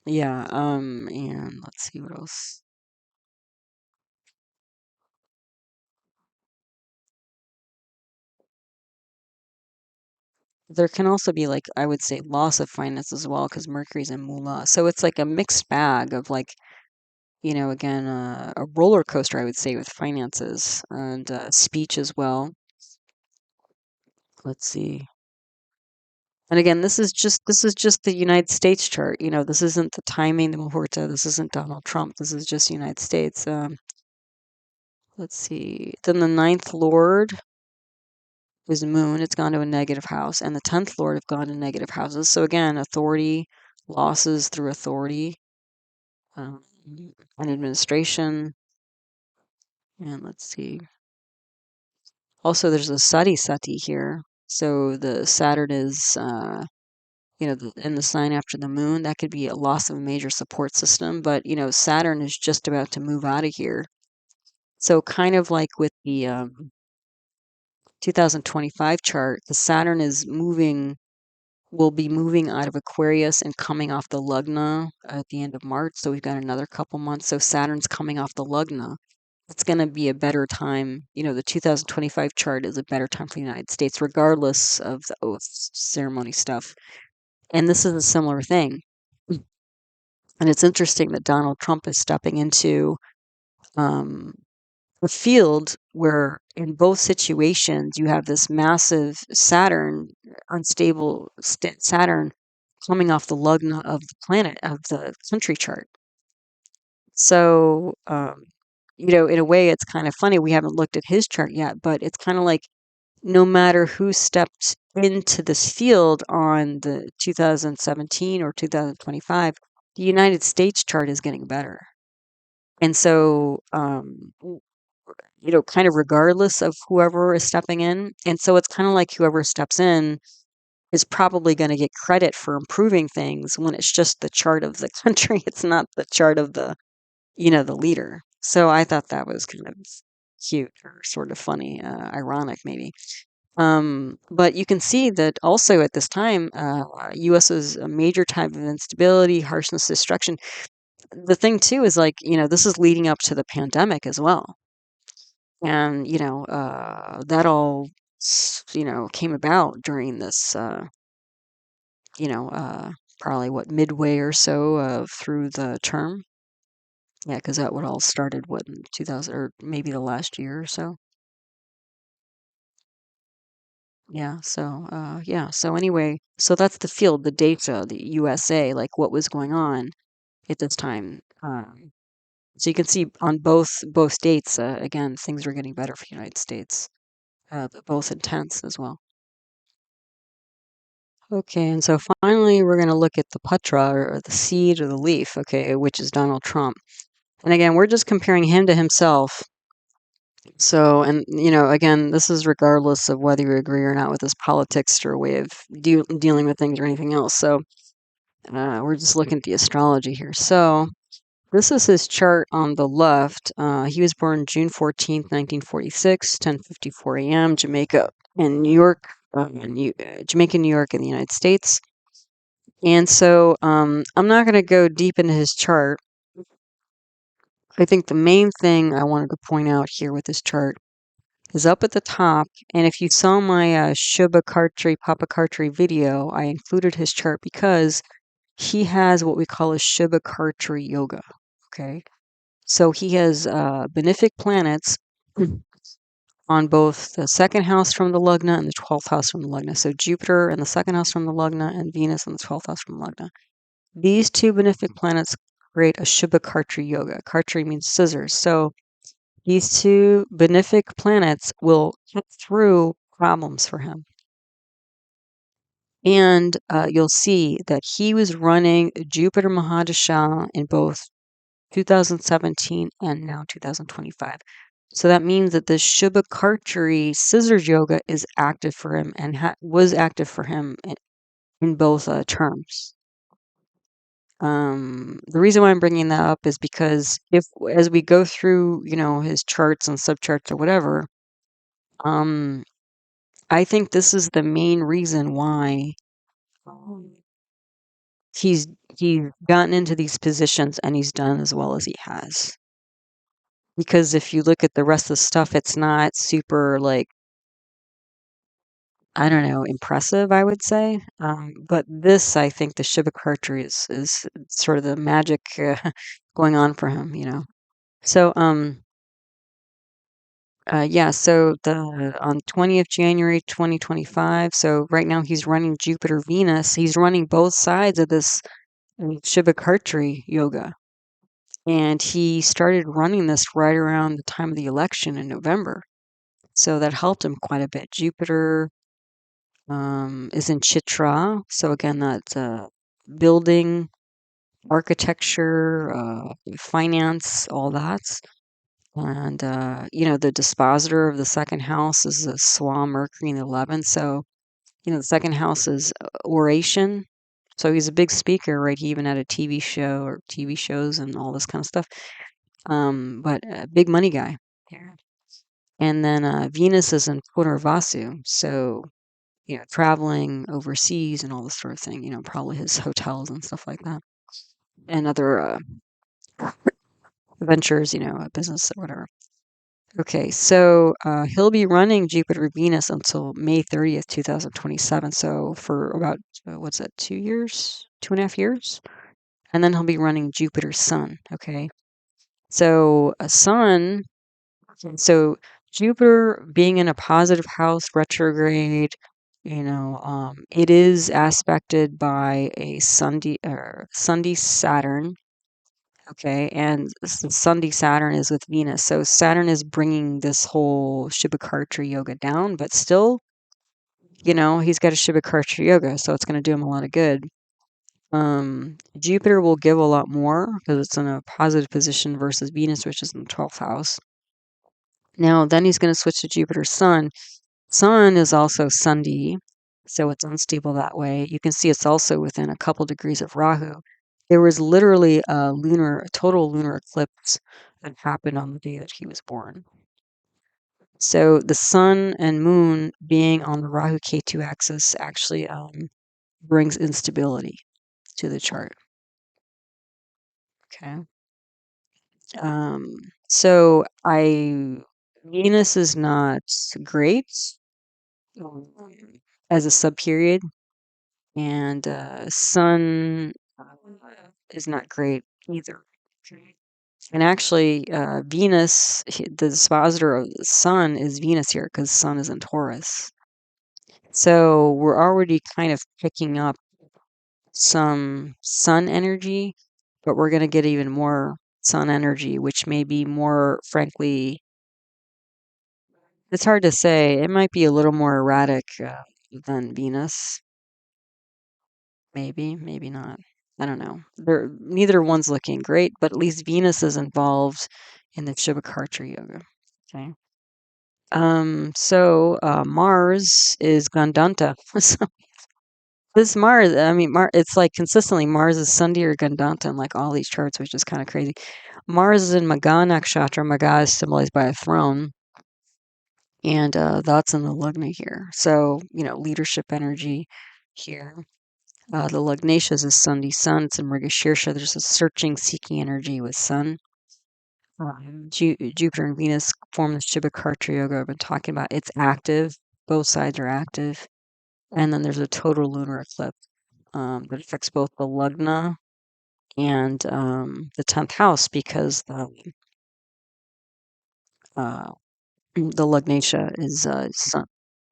Yeah. And let's see what else. There can also be, like, I would say, loss of finance as well because Mercury's in Mula. So it's like a mixed bag of, like, again, a roller coaster, I would say, with finances and speech as well. Let's see. And again, this is just the United States chart. This isn't the timing, the Muhurta. This isn't Donald Trump. This is just United States. Let's see. Then the ninth lord is Moon. It's gone to a negative house, and the 10th lord have gone to negative houses. So again, authority, losses through authority, um, and administration. And let's see. Also, there's a sati here. So the Saturn is, in the sign after the moon. That could be a loss of a major support system. But, Saturn is just about to move out of here. So kind of like with the 2025 chart, the Saturn will be moving out of Aquarius and coming off the Lugna at the end of March. So we've got another couple months. So Saturn's coming off the Lugna. It's going to be a better time. The 2025 chart is a better time for the United States, regardless of the oath ceremony stuff. And this is a similar thing. And it's interesting that Donald Trump is stepping into um, a field where, in both situations, you have this massive Saturn, unstable Saturn coming off the lugna of the planet, of the country chart. So, in a way, it's kind of funny. We haven't looked at his chart yet, but it's kind of like no matter who stepped into this field on the 2017 or 2025, the United States chart is getting better. And so, kind of regardless of whoever is stepping in. And so it's kind of like whoever steps in is probably going to get credit for improving things when it's just the chart of the country. It's not the chart of the leader. So I thought that was kind of cute or sort of funny, ironic maybe. But you can see that also at this time, U.S. is a major time of instability, harshness, destruction. The thing too is, like, this is leading up to the pandemic as well. And, that all, came about during this, probably what, midway or so through the term. Yeah, because that would all started, what, in 2000, or maybe the last year or so. Yeah, so, yeah, so anyway, so that's the field, the data, the USA, like what was going on at this time. So you can see on both dates, again, things were getting better for the United States, but both intense as well. Okay, and so finally, we're going to look at the patra, or the seed or the leaf, okay, which is Donald Trump. And again, we're just comparing him to himself. So, and, again, this is regardless of whether you agree or not with his politics or way of dealing with things or anything else. So, we're just looking at the astrology here. So, this is his chart on the left. He was born June 14th, 1946, 10:54 a.m., Jamaica and New York, Jamaica, New York, in the United States. And so I'm not going to go deep into his chart. I think the main thing I wanted to point out here with this chart is up at the top. And if you saw my Shubha Kartri, Papa Kartri video, I included his chart because he has what we call a Shubha Kartri yoga. Okay. So he has benefic planets on both the second house from the Lagna and the 12th house from the Lagna. So Jupiter in the second house from the Lagna and Venus in the 12th house from the Lagna. These two benefic planets create a Shubha Kartri yoga. Kartri means scissors. So these two benefic planets will cut through problems for him. And you'll see that he was running Jupiter Mahadasha in both 2017 and now 2025. So that means that this Shubha Kartri scissors yoga is active for him and was active for him in both terms. The reason why I'm bringing that up is because as we go through, his charts and subcharts or whatever, I think this is the main reason why he's he's gotten into these positions and he's done as well as he has. Because if you look at the rest of the stuff, it's not super like, I don't know, impressive, I would say. But this, I think, the Shibakartri is sort of the magic going on for him. So, yeah. So on 20th January 2025. So right now he's running Jupiter Venus. He's running both sides of this Shibakartri yoga, and he started running this right around the time of the election in November. So that helped him quite a bit. Jupiter is in Chitra. So again, that's building, architecture, finance, all that. And, the dispositor of the second house is the Swa Mercury in the 11th. So, the second house is oration. So he's a big speaker, right? He even had a TV show or TV shows and all this kind of stuff. But a big money guy. Yeah. And then Venus is in Punarvasu. So, traveling overseas and all this sort of thing, probably his hotels and stuff like that, and other ventures, business or whatever. Okay, so he'll be running Jupiter Venus until May 30th, 2027. So for about, what's that, 2 years, 2.5 years? And then he'll be running Jupiter Sun. Okay, so a Sun, so Jupiter being in a positive house, retrograde, it is aspected by a Sunday Saturn. Okay, and Sunday Saturn is with Venus. So Saturn is bringing this whole Shibakartra yoga down, but still, he's got a Shibakartra yoga, so it's going to do him a lot of good. Jupiter will give a lot more because it's in a positive position versus Venus, which is in the 12th house. Now, then he's going to switch to Jupiter Sun. Sun is also Sunday, so it's unstable that way. You can see it's also within a couple degrees of Rahu. There was literally a total lunar eclipse that happened on the day that he was born. So the sun and moon being on the Rahu Ketu axis actually brings instability to the chart. Okay. So Venus is not great as a subperiod, and Sun is not great either. And actually, Venus, the dispositor of the Sun is Venus here because Sun is in Taurus. So we're already kind of picking up some Sun energy, but we're going to get even more Sun energy, which may be more, frankly, it's hard to say. It might be a little more erratic than Venus. Maybe not. I don't know. Neither one's looking great, but at least Venus is involved in the Shivakartra yoga. Okay. So Mars is Gandanta. So this Mars, I mean, it's like consistently Mars is Sunday or Gandanta in like all these charts, which is kind of crazy. Mars is in Maga nakshatra. Maga is symbolized by a throne, and that's in the Lagna here. So leadership energy here. The Lugnatius is Sunday Sun. It's in Mrigashirsha. There's a searching, seeking energy with Sun. Jupiter and Venus form the Shibakartra yoga I've been talking about. It's active. Both sides are active. And then there's a total lunar eclipse that affects both the Lugna and the 10th house because uh, the Lugnatia is sun.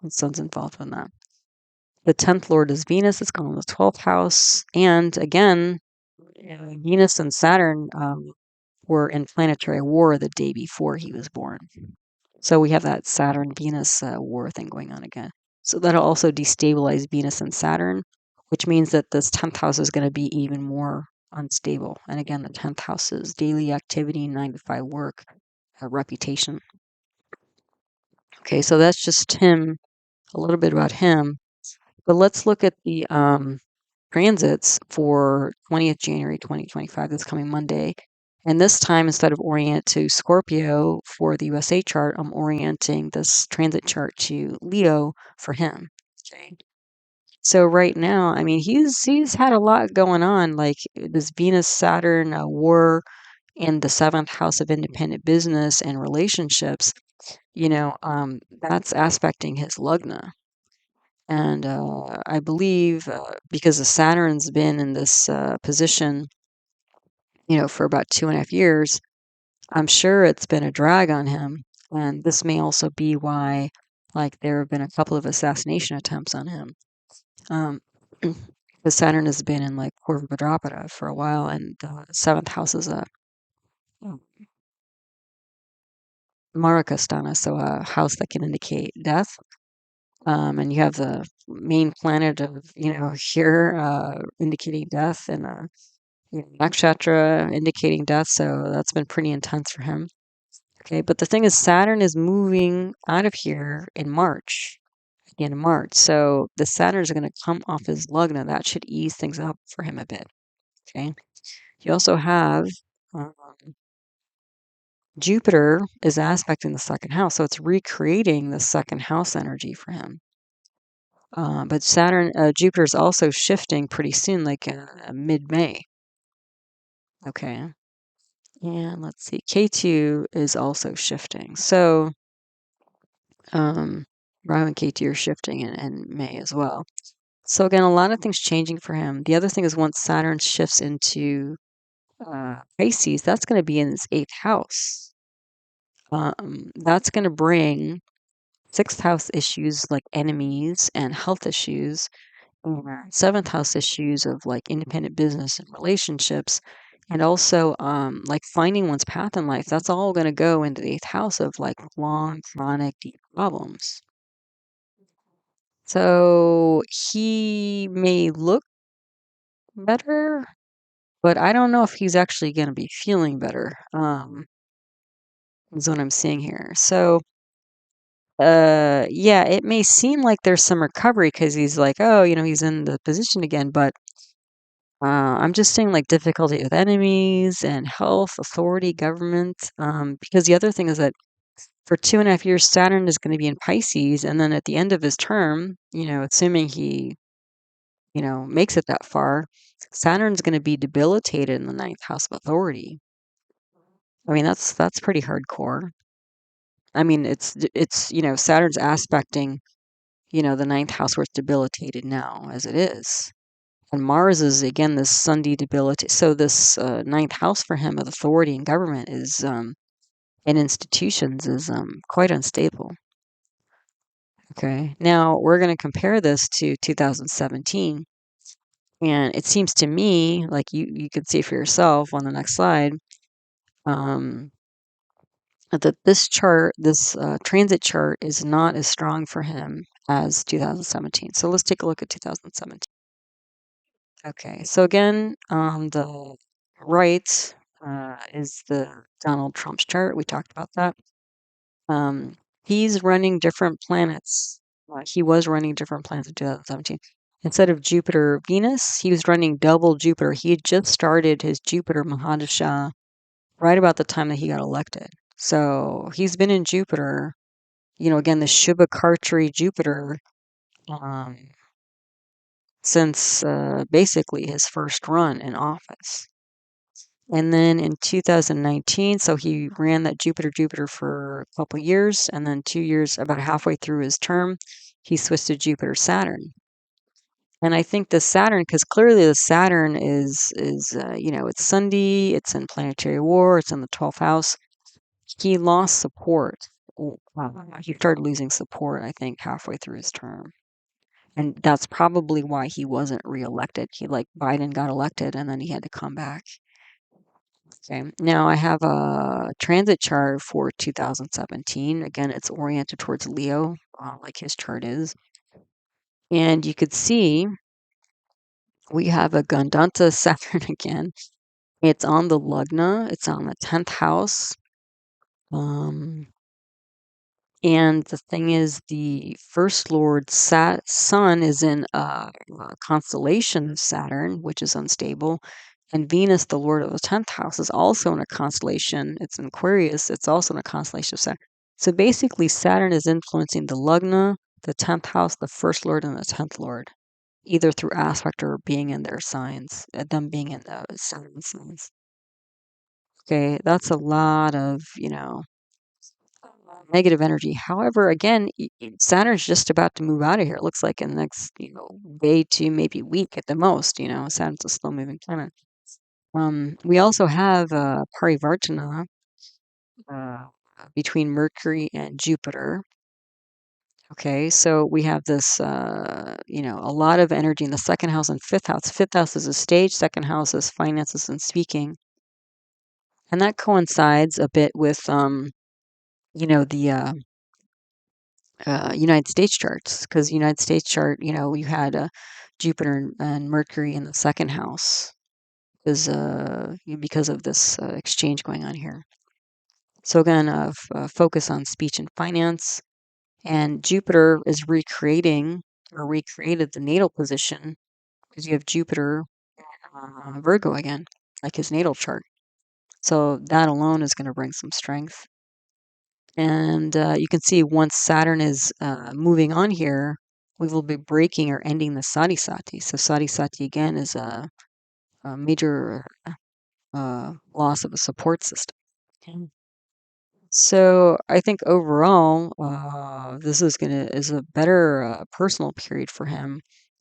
The sun's involved in that. The 10th lord is Venus. It's gone in the 12th house. And again, Venus and Saturn were in planetary war the day before he was born. So we have that Saturn-Venus war thing going on again. So that'll also destabilize Venus and Saturn, which means that this 10th house is going to be even more unstable. And again, the 10th house is daily activity, 9 to 5 work, reputation. Okay, so that's just him, a little bit about him. But let's look at the transits for 20th January 2025, this coming Monday. And this time, instead of orient to Scorpio for the USA chart, I'm orienting this transit chart to Leo for him. Okay. So right now, I mean, he's had a lot going on, like this Venus Saturn war in the 7th house of independent business and relationships. That's aspecting his lugna. And I believe because the Saturn's been in this position, for about 2.5 years, I'm sure it's been a drag on him. And this may also be why, like, there have been a couple of assassination attempts on him. Because Saturn has been in, like, Purva for a while, and the 7th house is a Marakasthana, so a house that can indicate death. And you have the main planet of, here indicating death, and nakshatra indicating death. So that's been pretty intense for him. Okay, but the thing is, Saturn is moving out of here in March, the end of March. So the Saturn is going to come off his lugna. That should ease things up for him a bit. Okay. You also have Jupiter is aspecting the 2nd house, so it's recreating the 2nd house energy for him. But Jupiter is also shifting pretty soon, like mid-May. Okay. And let's see, K2 is also shifting. So Rahu and K2 are shifting in May as well. So again, a lot of things changing for him. The other thing is once Saturn shifts into Pisces, that's going to be in his 8th house. That's going to bring 6th house issues like enemies and health issues, 7th house issues of like independent business and relationships, and also like finding one's path in life. That's all going to go into the 8th house of like long, chronic, deep problems. So he may look better, but I don't know if he's actually going to be feeling better. Is what I'm seeing here. So yeah, it may seem like there's some recovery because he's like, oh, he's in the position again, but I'm just seeing like difficulty with enemies and health, authority, government. Because the other thing is that for 2.5 years, Saturn is going to be in Pisces, and then at the end of his term, assuming he, makes it that far, Saturn's going to be debilitated in the 9th house of authority. I mean, that's pretty hardcore. I mean, it's Saturn's aspecting, the 9th house where it's debilitated now as it is. And Mars is, again, this Sunday debility. So this 9th house for him of authority and government is, and institutions is quite unstable. Okay. Now we're going to compare this to 2017. And it seems to me, like you can see for yourself on the next slide, that this transit chart is not as strong for him as 2017. So let's take a look at 2017. Okay, so again, on the right is the Donald Trump's chart. We talked about that. He's running different planets. He was running different planets in 2017. Instead of Jupiter, Venus, he was running double Jupiter. He had just started his Jupiter Mahadasha right about the time that he got elected. So he's been in Jupiter, again, the Shubha Kartri Jupiter, since basically his first run in office. And then in 2019, so he ran that Jupiter for a couple years, and then 2 years, about halfway through his term, he switched to Jupiter Saturn. And I think the Saturn, because clearly the Saturn is it's Sunday, it's in planetary war, it's in the 12th house. He lost support he started losing support, I think, halfway through his term. And that's probably why he wasn't reelected. Biden got elected and then he had to come back. Okay, now I have a transit chart for 2017. Again, it's oriented towards Leo, like his chart is. And you could see we have a Gandanta Saturn again. It's on the Lugna, it's on the 10th house. And the thing is, the first lord sun is in a constellation of Saturn, which is unstable. And Venus, the lord of the 10th house, is also in a constellation. It's in Aquarius. It's also in a constellation of Saturn. So basically, Saturn is influencing the Lugna, the 10th house, the first lord, and the 10th lord, either through aspect or being in their signs, them being in the Saturn signs. Okay, that's a lot of, negative energy. However, again, Saturn's just about to move out of here. It looks like in the next, day to maybe week at the most. Saturn's a slow moving planet. We also have Parivartana uh, between Mercury and Jupiter. Okay, so we have this, a lot of energy in the second house and fifth house. Fifth house is a stage, second house is finances and speaking. And that coincides a bit with, the United States charts, because United States chart, you had Jupiter and Mercury in the second house because of this exchange going on here. So again, focus on speech and finance, and Jupiter is recreated the natal position because you have Jupiter Virgo again, like his natal chart. So that alone is going to bring some strength. And you can see once Saturn is moving on here, we will be breaking or ending the Sadhisati. So Sadhisati again is a major loss of a support system. Okay. So I think overall, this is a better personal period for him,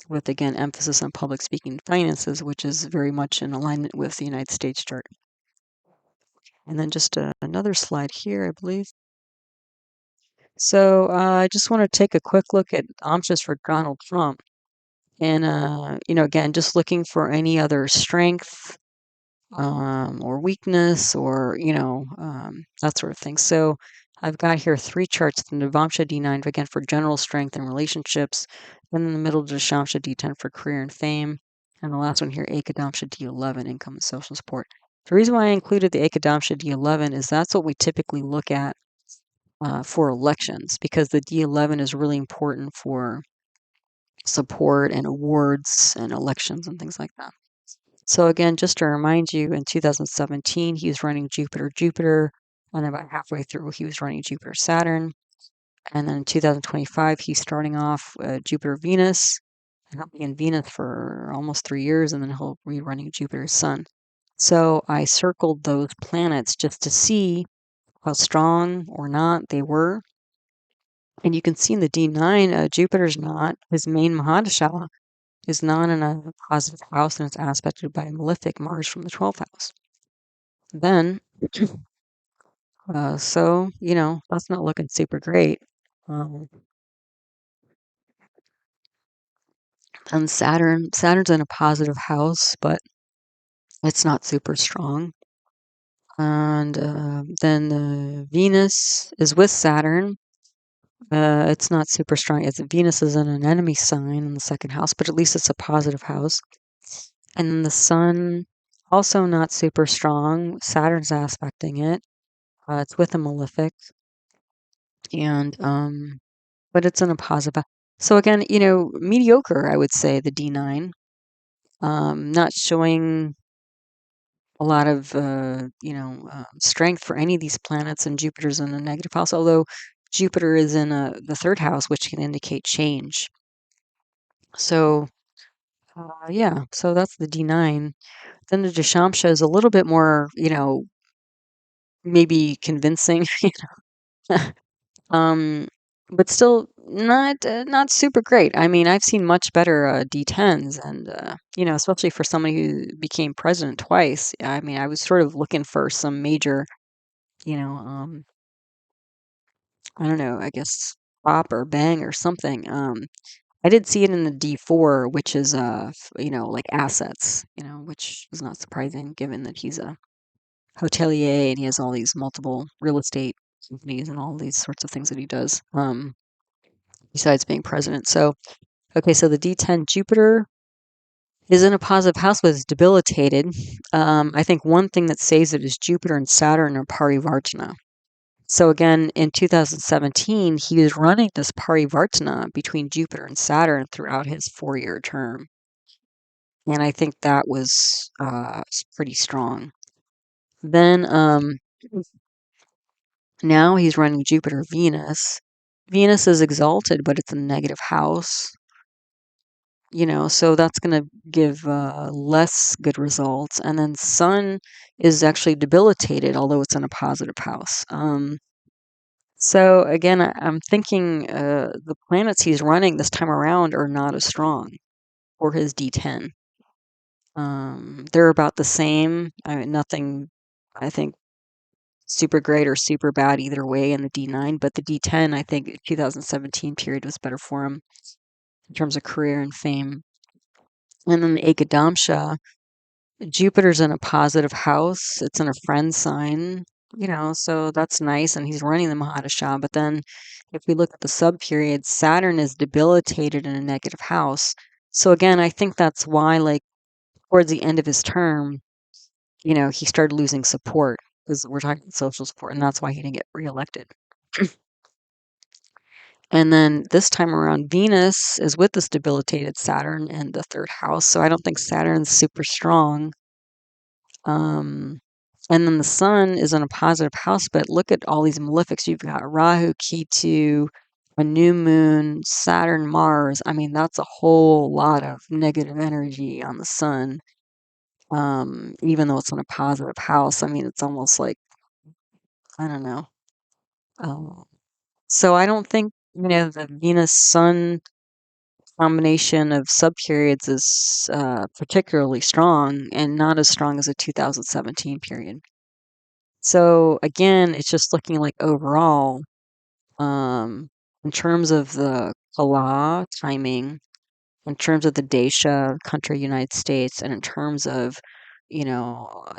with again emphasis on public speaking and finances, which is very much in alignment with the United States chart. And then just another slide here, I believe. So I just want to take a quick look at amsas for Donald Trump. And, again, just looking for any other strength or weakness or, that sort of thing. So I've got here 3 charts, the Navamsha D9, again, for general strength and relationships. Then in the middle, Dashamsha D10 for career and fame. And the last one here, Ekadamsha D11, income and social support. The reason why I included the Ekadamsha D11 is that's what we typically look at for elections, because the D11 is really important for support and awards and elections and things like that. So again, just to remind you, in 2017, he was running Jupiter, and about halfway through, he was running Jupiter, Saturn. And then in 2025, he's starting off Jupiter, Venus, and he'll be in Venus for almost 3 years, and then he'll be running Jupiter, Sun. So I circled those planets just to see how strong or not they were. And you can see in the D9, Jupiter's not, his main Mahadasha is not in a positive house, and it's aspected by a malefic Mars from the 12th house. Then, so, that's not looking super great. And Saturn's in a positive house, but it's not super strong. And then Venus is with Saturn. It's not super strong. Venus is in an enemy sign in the second house, but at least it's a positive house. And then the Sun, also not super strong. Saturn's aspecting it. It's with a malefic, and but it's in a positive. So again, mediocre, I would say, the D9. Not showing a lot of strength for any of these planets, and Jupiter's in a negative house. Although Jupiter is in the third house, which can indicate change. So yeah, so that's the D9. Then the Dashamsha is a little bit more, maybe convincing, um, but still not super great. I mean, I've seen much better D10s, and especially for somebody who became president twice. I mean, I was sort of looking for some major, you know, I don't know, I guess pop or bang or something. I did see it in the D4, which is like assets, which is not surprising given that he's a hotelier and he has all these multiple real estate companies and all these sorts of things that he does. Besides being president. So, okay, so the D10 Jupiter is in a positive house, but it's debilitated. I think one thing that saves it is Jupiter and Saturn are parivartana. So again, in 2017, he was running this parivartana between Jupiter and Saturn throughout his 4-year term. And I think that was pretty strong. Then now he's running Jupiter Venus. Venus is exalted, but it's a negative house. So that's going to give less good results. And then Sun is actually debilitated, although it's in a positive house. So again, I'm thinking the planets he's running this time around are not as strong for his D10. They're about the same. I mean, nothing, I think, super great or super bad either way in the D9, but the D10, I think 2017 period was better for him in terms of career and fame. And then the Ekadamsha, Jupiter's in a positive house. It's in a friend sign, so that's nice. And he's running the Mahadasha. But then if we look at the sub period, Saturn is debilitated in a negative house. So again, I think that's why, like, towards the end of his term, he started losing support because we're talking social support, and that's why he didn't get reelected. And then this time around, Venus is with this debilitated Saturn in the third house. So I don't think Saturn's super strong. And then the sun is in a positive house, but look at all these malefics. You've got Rahu, Ketu, a new moon, Saturn, Mars. I mean, that's a whole lot of negative energy on the sun. Even though it's in a positive house, I mean, it's almost like, I don't know. So I don't think, the Venus Sun combination of subperiods is particularly strong and not as strong as the 2017 period. So again, it's just looking like overall, in terms of the Kala timing, in terms of the Desha, country, United States, and in terms of,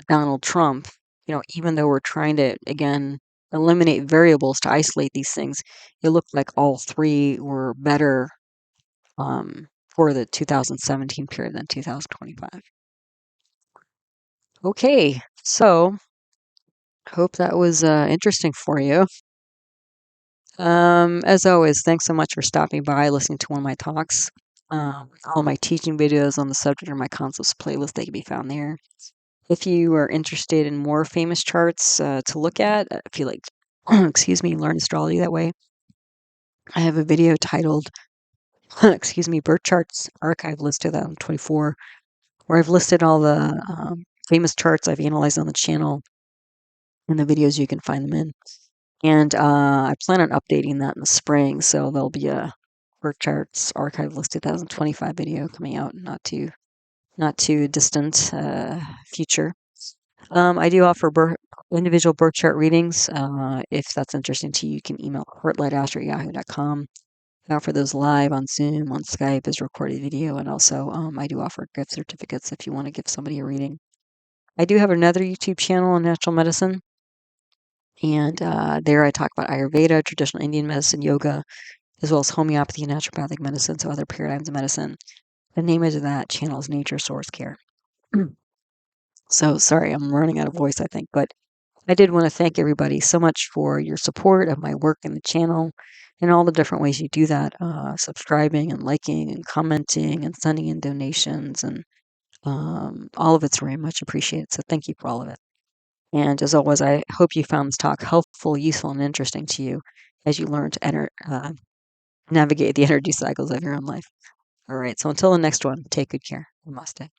Donald Trump, even though we're trying to, again, eliminate variables to isolate these things, it looked like all three were better for the 2017 period than 2025. Okay, so hope that was interesting for you. As always, thanks so much for stopping by, listening to one of my talks. All my teaching videos on the subject are my concepts playlist. They can be found there. If you are interested in more famous charts to look at, if you like, excuse me, learn astrology that way, I have a video titled, excuse me, Birth Charts Archive List 2024, where I've listed all the famous charts I've analyzed on the channel and the videos you can find them in. And I plan on updating that in the spring, so there'll be a Birth Charts Archive List 2025 video coming out not too distant future. I do offer individual birth chart readings. If that's interesting to you, you can email heartlightastro@yahoo.com. I offer those live on Zoom, on Skype as recorded video, and also I do offer gift certificates if you want to give somebody a reading. I do have another YouTube channel on natural medicine, and there I talk about Ayurveda, traditional Indian medicine, yoga, as well as homeopathy and naturopathic medicine, so other paradigms of medicine. The name of that channel is Nature Source Care. So sorry, I'm running out of voice, I think, but I did want to thank everybody so much for your support of my work in the channel and all the different ways you do that, subscribing and liking and commenting and sending in donations, and all of it's very much appreciated. So thank you for all of it. And as always, I hope you found this talk helpful, useful, and interesting to you as you learn to navigate the energy cycles of your own life. All right, so until the next one, take good care. Namaste.